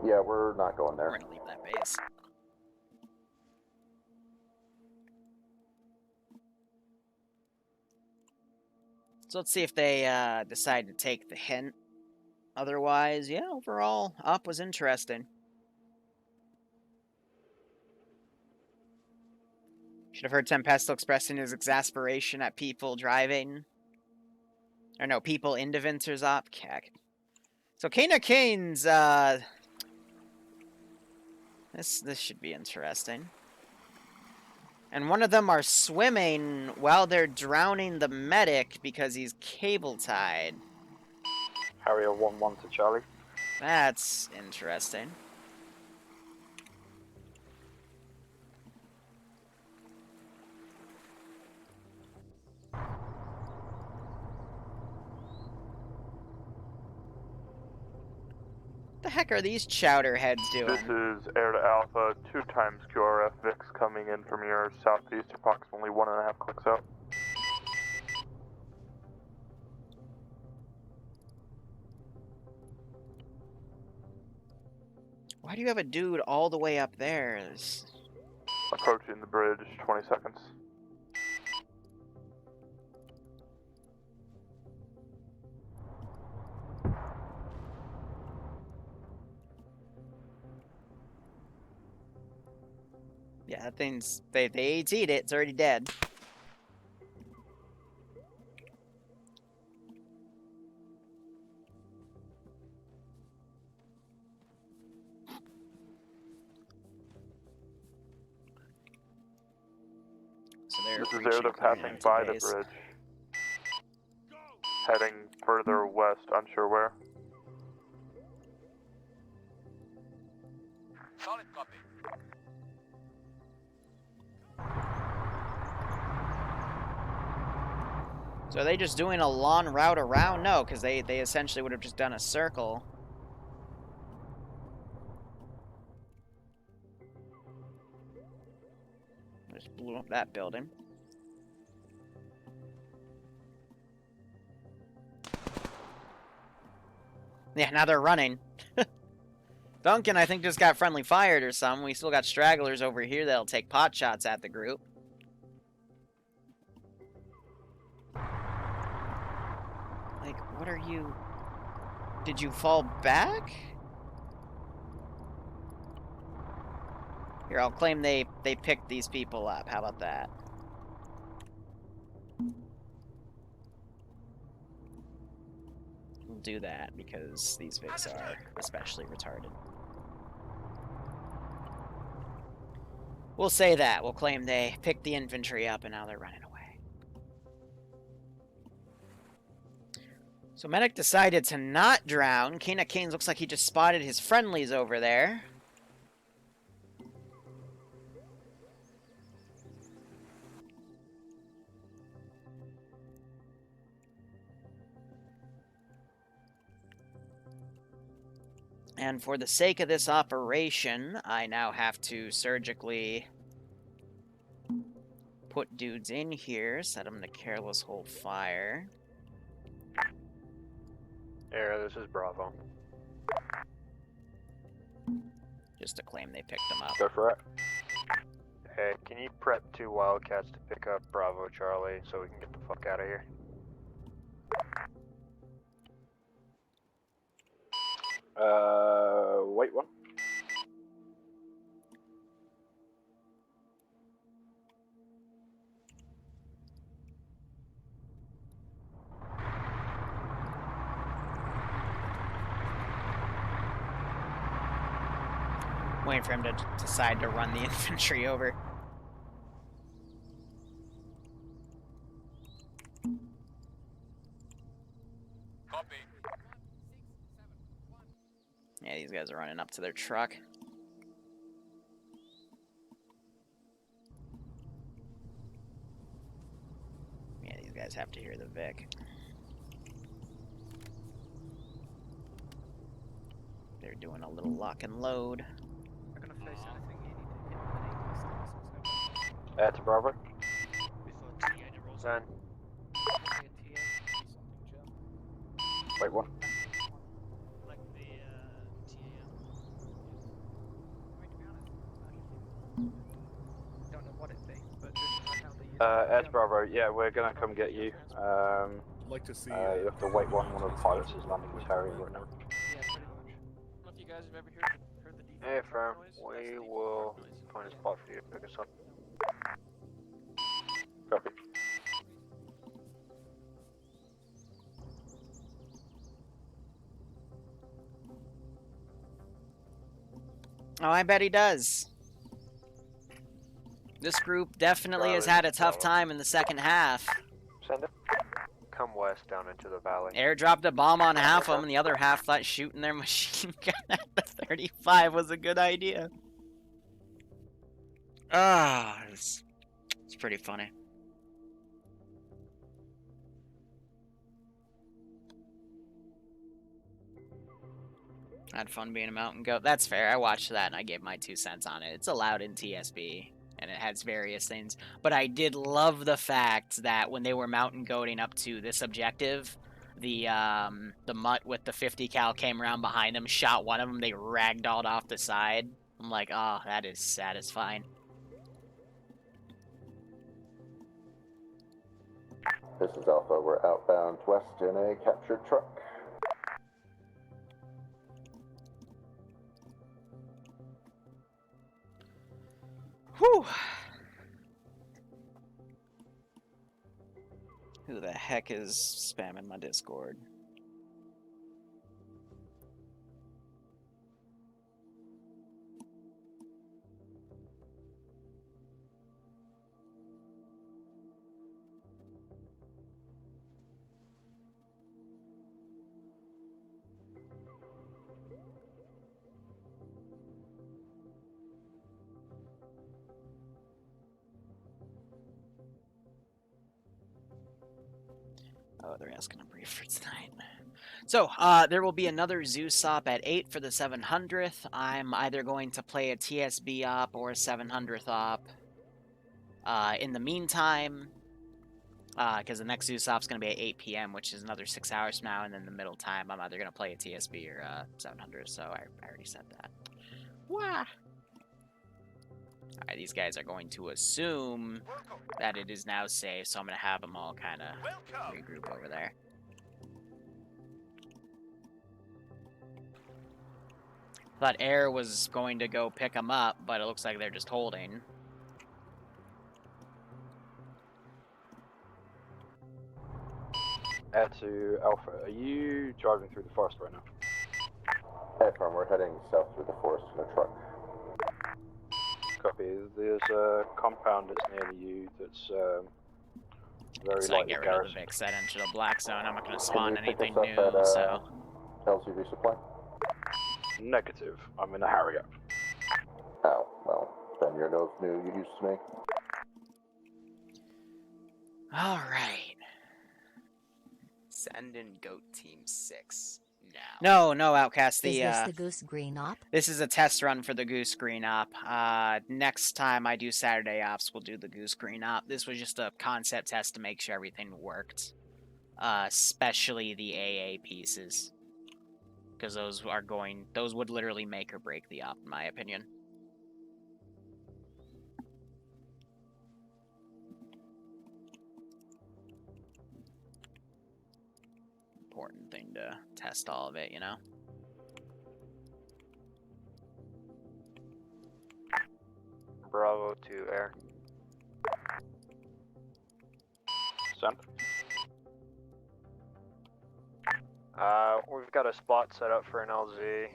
Yeah, we're not going there. We're gonna leave that base. So let's see if they decide to take the hint. Otherwise, yeah, overall, up was interesting. Should have heard Tempesto expressing his exasperation at people driving. Or no, people into Vincer's op. Cack. So Kana Kane's, This should be interesting. And one of them are swimming while they're drowning the medic because he's cable tied. Harrier 1-1 to Charlie. That's interesting. The heck are these chowder heads doing? This is Air to Alpha, 2 times QRF VIX coming in from your southeast, approximately 1.5 clicks out. Why do you have a dude all the way up there? Approaching the bridge, 20 seconds. Yeah, that thing's... They AT'd it. It's already dead. So This is Air, they're passing by the bridge. Heading further west, unsure where. Solid copy. So are they just doing a long route around? No, because they essentially would have just done a circle. Just blew up that building. Yeah, now they're running. Duncan, I think, just got friendly fired or something. We still got stragglers over here that'll take pot shots at the group. Like, what are you... Did you fall back? Here, I'll claim they picked these people up. How about that? We'll do that because these Vics are especially retarded. We'll say that. We'll claim they picked the infantry up and now they're running away. So Medic decided to not drown. Kana Keynes looks like he just spotted his friendlies over there. And for the sake of this operation, I now have to surgically put dudes in here, set them to careless hold fire. Air, this is Bravo. Just to claim they picked them up. Go for it. Hey, can you prep 2 Wildcats to pick up Bravo Charlie so we can get the fuck out of here? Wait one. Waiting for him to decide to run the infantry over. Copy. Yeah, these guys are running up to their truck. Yeah, these guys have to hear the Vic. They're doing a little lock and load. They're gonna face anything you need to hit with an That's Bravo. Send. Wait one. Don't know what it'd be, but just like how That's Bravo. Yeah, we're gonna come get you. I'd like to see. You have to wait one. One of the pilots is landing this area right now. yeah, pretty much. I don't know if you guys have ever heard the defense. Hey, firm. We will find a spot for you to pick us up. Copy. Oh, I bet he does. This group definitely has had a tough time in the second half. Send it. Come west down into the valley. Airdropped a bomb on half of them, and the other half thought shooting their machine gun at the 35 was a good idea. Ah, it's pretty funny. I had fun being a mountain goat. That's fair. I watched that and I gave my 2 cents on it. It's allowed in TSB, and it has various things. But I did love the fact that when they were mountain goating up to this objective, the mutt with the 50 cal came around behind them, shot one of them, they ragdolled off the side. I'm like, oh, that is satisfying. This is Alpha. We're outbound west in a captured truck. Whew. Who the heck is spamming my Discord? Oh, they're asking a brief for tonight. So, there will be another Zeus op at 8 for the 700th. I'm either going to play a TSB op or a 700th op. In the meantime, because the next Zeus op is going to be at 8 p.m., which is another 6 hours from now, and then the middle time, I'm either going to play a TSB or 700, so I already said that. Wah! Alright, these guys are going to assume that it is now safe, so I'm going to have them all kind of regroup over there. Thought Air was going to go pick them up, but it looks like they're just holding. Air to Alpha, are you driving through the forest right now? Airfarm, we're heading south through the forest in a truck. Copy. There's a compound that's near you that's very So I likely get rid of garrison. the Vic, set into the black zone. I'm not going to spawn Can you pick anything us new, up at, so... LCV supply? Negative. I'm in a hurry up. Oh, well, then you're no new use to me. Alright. Send in Goat Team 6 now. No, Outcast. Is this the Goose Green op? This is a test run for the Goose Green op. Next time I do Saturday ops, we'll do the Goose Green op. This was just a concept test to make sure everything worked. Especially the AA pieces. Because those would literally make or break the op, in my opinion. Important thing to test all of it, you know? Bravo to Air. Send. We've got a spot set up for an LZ.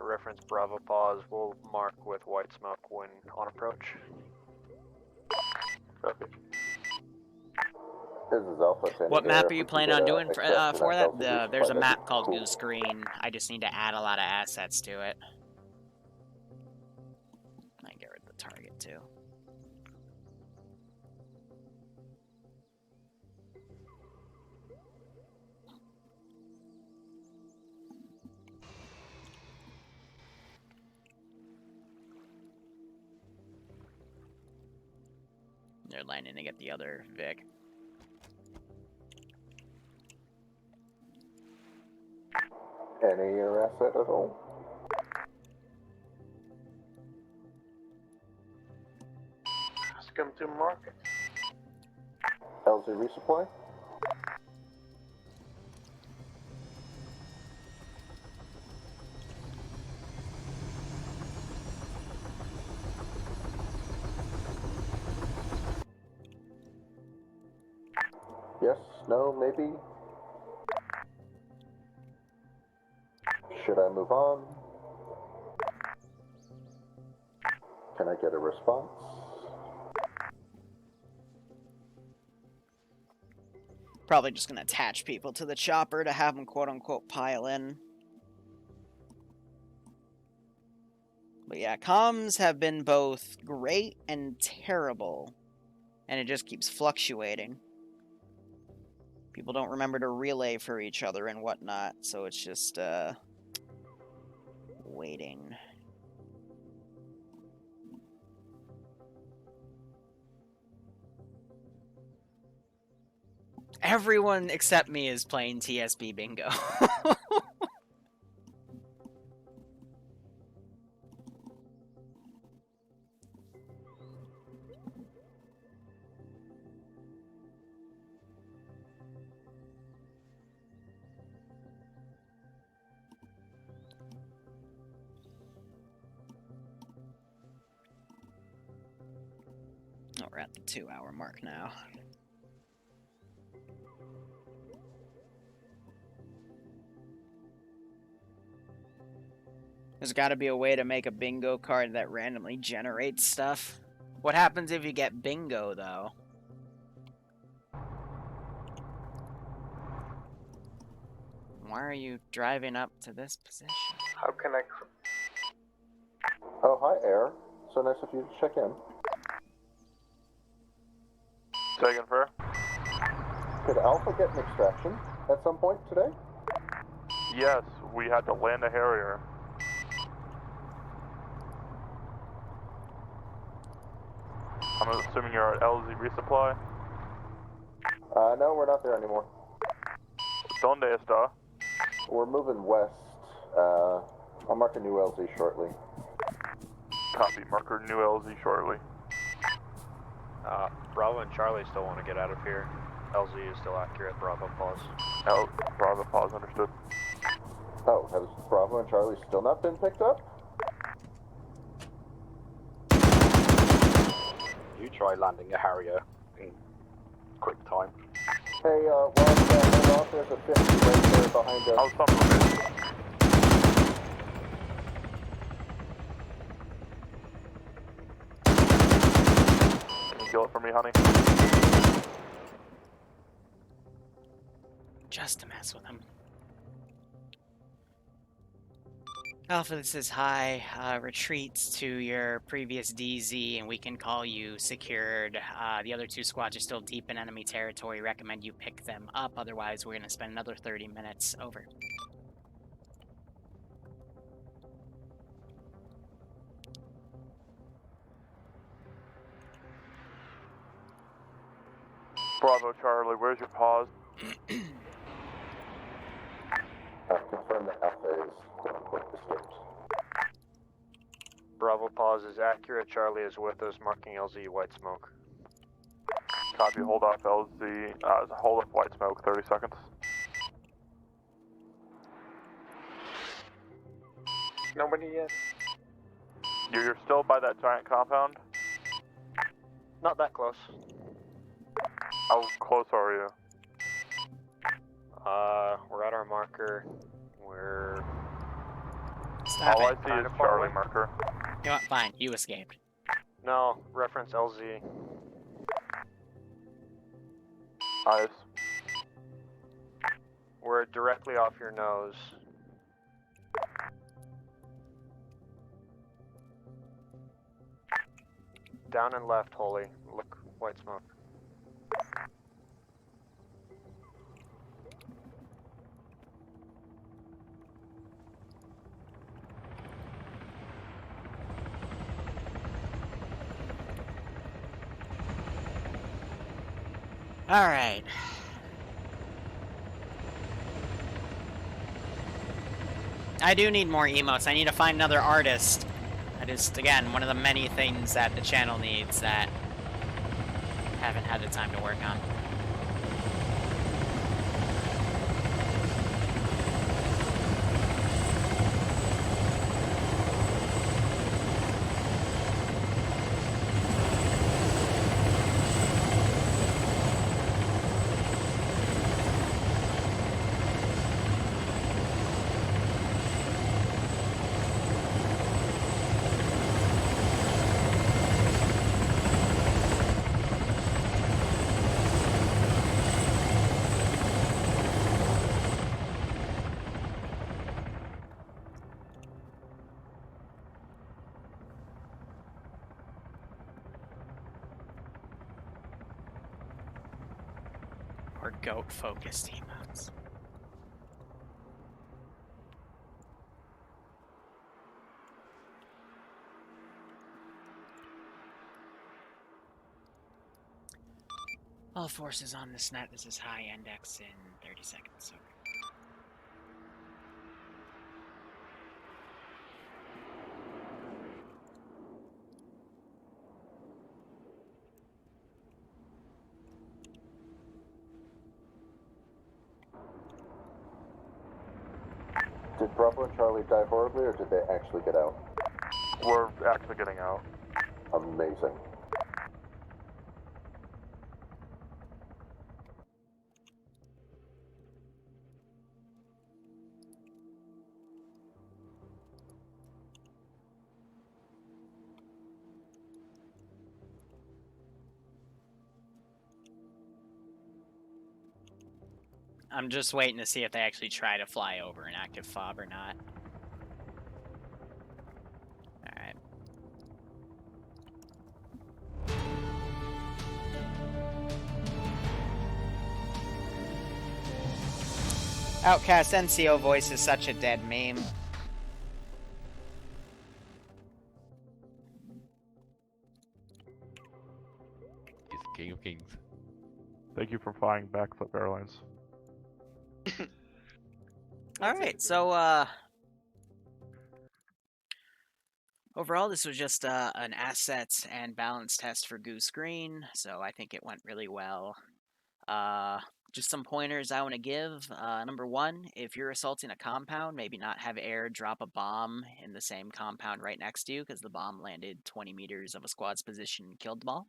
Reference Bravo pause. We'll mark with white smoke when on approach. Copy. This is Alpha. What map are you planning on doing for that? There's a map called Cool. Goose Green. I just need to add a lot of assets to it. I get rid of the target too. They're lining to get the other Vic. Any asset at all? Come to market. LZ resupply? Yes, no, maybe? Should I move on? Can I get a response? Probably just gonna attach people to the chopper to have them quote-unquote pile in. But yeah, comms have been both great and terrible. And it just keeps fluctuating. People don't remember to relay for each other and whatnot, so it's just, waiting. Everyone except me is playing TSB bingo. Oh, we're at the 2-hour mark now. There's got to be a way to make a bingo card that randomly generates stuff. What happens if you get bingo, though? Why are you driving up to this position? How can I... Oh, hi, Air. So nice of you to check in. Second for. Could Alpha get an extraction at some point today? Yes, we had to land a Harrier. I'm assuming you're at LZ resupply? No, we're not there anymore. ¿Dónde está? We're moving west. I'll mark a new LZ shortly. Copy, marker new LZ shortly. Bravo and Charlie still want to get out of here. LZ is still accurate. Bravo pause. Bravo pause, understood. Oh, has Bravo and Charlie still not been picked up? You try landing a Harrier in quick time. Hey, while I'm standing off, there's a 50 right there behind us. Oh, son of a bitch. Can you kill it for me, honey? Just to mess with him. Alpha, this is hi. Retreats to your previous DZ, and we can call you secured. The other 2 squads are still deep in enemy territory. Recommend you pick them up. Otherwise, we're going to spend another 30 minutes. Over. Bravo, Charlie, where's your pause? Confirm that Alpha is quote-unquote escaped. Bravo pause is accurate. Charlie is with us, marking LZ white smoke. Copy, hold off LZ, hold off white smoke, 30 seconds. Nobody yet? You're still by that giant compound? Not that close. How close are you? We're at our marker. We're... Stop All it. I see is Charlie marker. You know what? Fine. You escaped. No, reference LZ. Eyes. We're directly off your nose. Down and left, Holy. Look, white smoke. Alright. I do need more emotes. I need to find another artist. That is, again, one of the many things that the channel needs that I haven't had the time to work on. Or goat-focused emotes. All forces on this net. This is high index in 30 seconds. Okay. Did Bravo and Charlie die horribly, or did they actually get out? We're actually getting out. Amazing. I'm just waiting to see if they actually try to fly over an active fob or not. Alright. Outcast NCO voice is such a dead meme. He's the king of kings. Thank you for flying Backflip Airlines. Alright, so, overall, this was just an assets and balance test for Goose Green, so I think it went really well. Just some pointers I want to give. Number one, if you're assaulting a compound, maybe not have air drop a bomb in the same compound right next to you, because the bomb landed 20 meters of a squad's position and killed them all.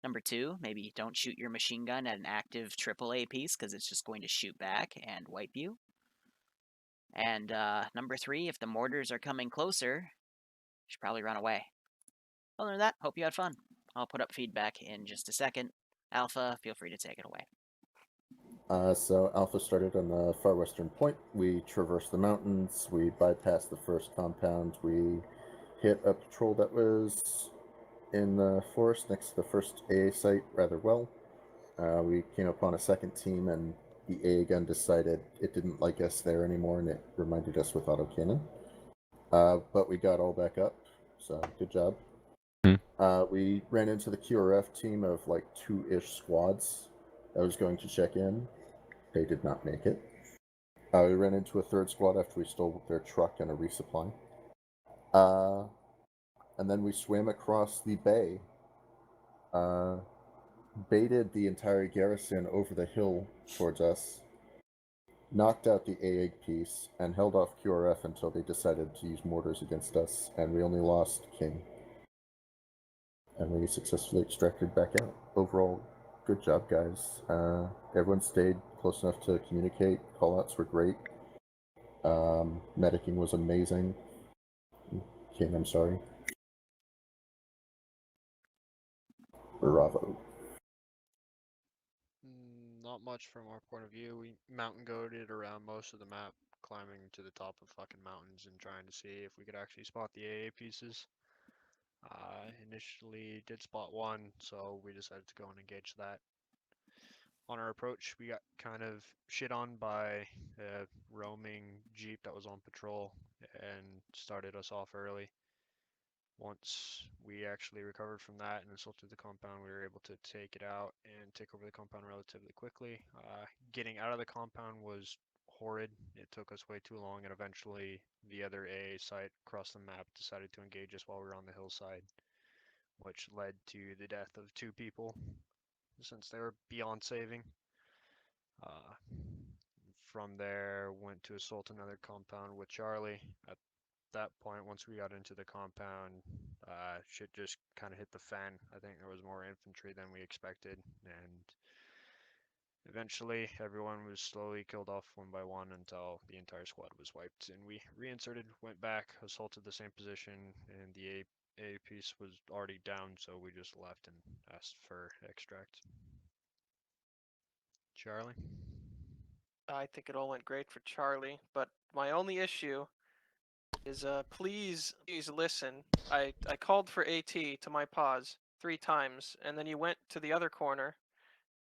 Number two, maybe don't shoot your machine gun at an active AAA piece, because it's just going to shoot back and wipe you. And number three, if the mortars are coming closer, you should probably run away. Other than that, hope you had fun. I'll put up feedback in just a second. Alpha, feel free to take it away. So Alpha started on the far western point. We traversed the mountains. We bypassed the first compound. We hit a patrol that was in the forest next to the first AA site rather well. We came upon a second team, and the AA gun decided it didn't like us there anymore, and it reminded us with autocannon. But we got all back up, so good job. We ran into the QRF team of like 2-ish squads that was going to check in. They did not make it. We ran into a third squad after we stole their truck and a resupply. And then we swam across the bay, baited the entire garrison over the hill towards us, knocked out the AA piece, and held off QRF until they decided to use mortars against us, and we only lost King. And we successfully extracted back out. Overall, good job, guys. Everyone stayed close enough to communicate. Callouts were great. Medicing was amazing. King, I'm sorry. Bravo. Not much from our point of view. We mountain goated around most of the map, climbing to the top of fucking mountains and trying to see if we could actually spot the AA pieces. Initially did spot one, so we decided to go and engage that. On our approach, we got kind of shit on by a roaming jeep that was on patrol and started us off early. Once we actually recovered from that and assaulted the compound, we were able to take it out and take over the compound relatively quickly. Getting out of the compound was horrid. It took us way too long, and eventually the other AA site across the map decided to engage us while we were on the hillside, which led to the death of 2 people since they were beyond saving. From there, went to assault another compound with Charlie. At that point, once we got into the compound, shit just kind of hit the fan. I think there was more infantry than we expected, and eventually everyone was slowly killed off one by one until the entire squad was wiped, and we reinserted, went back, assaulted the same position, and the A piece was already down, so we just left and asked for extract. Charlie? I think it all went great for Charlie, but my only issue is please listen. I called for AT to my pause 3 times, and then you went to the other corner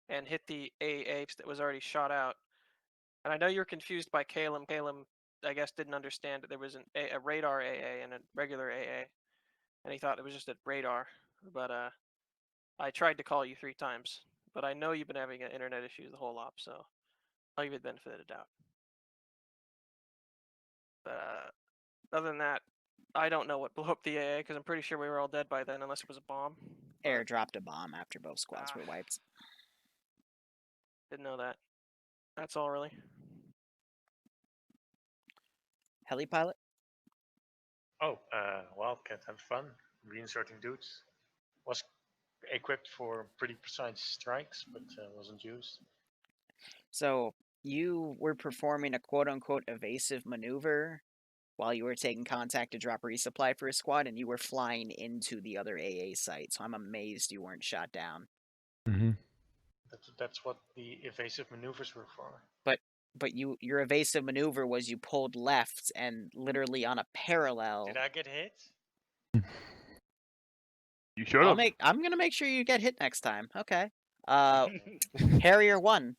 and hit the AA that was already shot out. And I know you're confused by Calum. Calum, I guess, didn't understand that there was a radar AA and a regular AA, and he thought it was just a radar. But I tried to call you 3 times. but I know you've been having internet issues the whole op, so I'll give you the benefit of the doubt. But other than that, I don't know what blew up the AA because I'm pretty sure we were all dead by then, unless it was a bomb. Air dropped a bomb after both squads were wiped. Didn't know that. That's all really. Heli pilot? Oh, Wildcat had fun reinserting dudes. Was equipped for pretty precise strikes, but wasn't used. So you were performing a quote-unquote evasive maneuver while you were taking contact to drop resupply for a squad, and you were flying into the other AA site. So I'm amazed you weren't shot down. Mm-hmm. That's what the evasive maneuvers were for. But your evasive maneuver was you pulled left and literally on a parallel. Did I get hit? You should have. I'm gonna make sure you get hit next time. Okay. Harrier 1.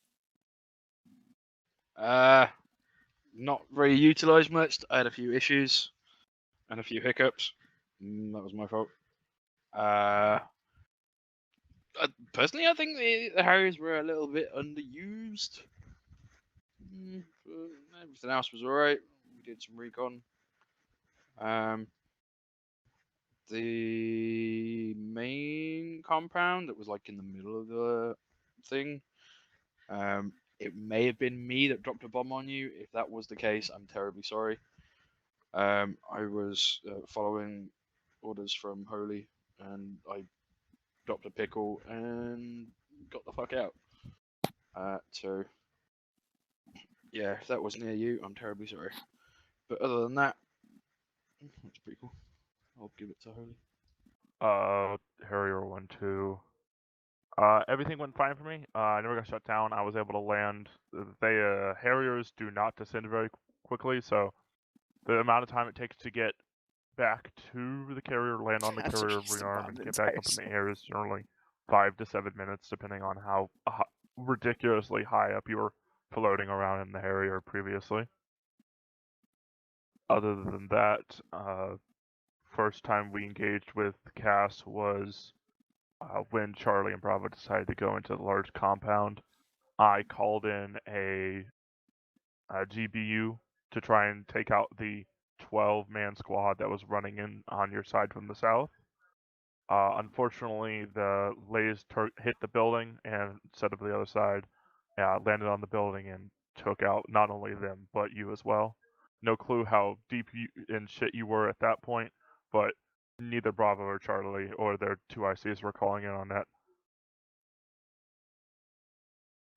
Not really utilised much. I had a few issues and a few hiccups. That was my fault. Personally, I think the Harriers were a little bit underused. Everything else was alright. We did some recon. The main compound that was like in the middle of the thing, it may have been me that dropped a bomb on you. If that was the case, I'm terribly sorry. I was following orders from Holy, and I dropped a pickle and got the fuck out. So, yeah, if that was near you, I'm terribly sorry. But other than that, that's pretty cool. I'll give it to Holy. Harrier 1-2. Everything went fine for me. I never got shut down. I was able to land. Harriers do not descend very quickly, so the amount of time it takes to get back to the carrier, land on the carrier, rearm, and get back up in the air is generally 5 to 7 minutes, depending on how ridiculously high up you were floating around in the Harrier previously. Other than that, first time we engaged with Cass was when Charlie and Bravo decided to go into the large compound. I called in a GBU to try and take out the 12-man squad that was running in on your side from the south. Unfortunately, the Lays hit the building and instead of the other side, landed on the building and took out not only them, but you as well. No clue how deep in shit you were at that point, but neither Bravo or Charlie or their 2 ICs were calling in on that.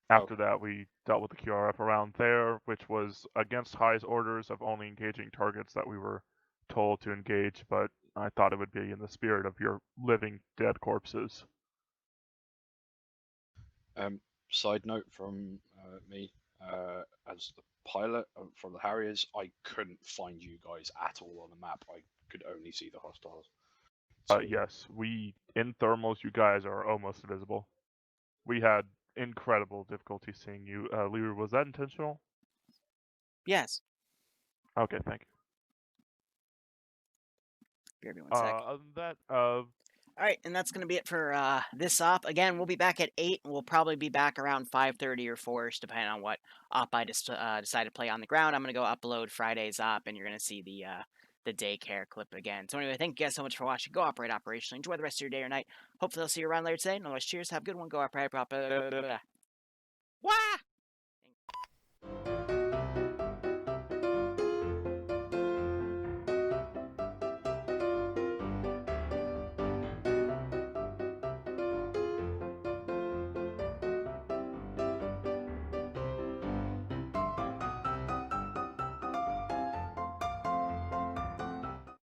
After that, we dealt with the QRF around there, which was against High's orders of only engaging targets that we were told to engage, but I thought it would be in the spirit of your living dead corpses. Side note from me, as the pilot from the Harriers, I couldn't find you guys at all on the map. I could only see the hostiles. So, yes, in thermals, you guys are almost invisible. We had incredible difficulty seeing you. Liru, was that intentional? Yes. Okay, thank you. Bear me 1 sec. Other than that, Alright, and that's going to be it for this op. Again, we'll be back at 8, and we'll probably be back around 5:30 or 4ish, depending on what op I decide to play on the ground. I'm going to go upload Friday's op, and you're going to see the daycare clip again. So anyway, thank you guys so much for watching. Go operate operationally. Enjoy the rest of your day or night. Hopefully I'll see you around later today. Otherwise, cheers. Have a good one. Go operate. Wah!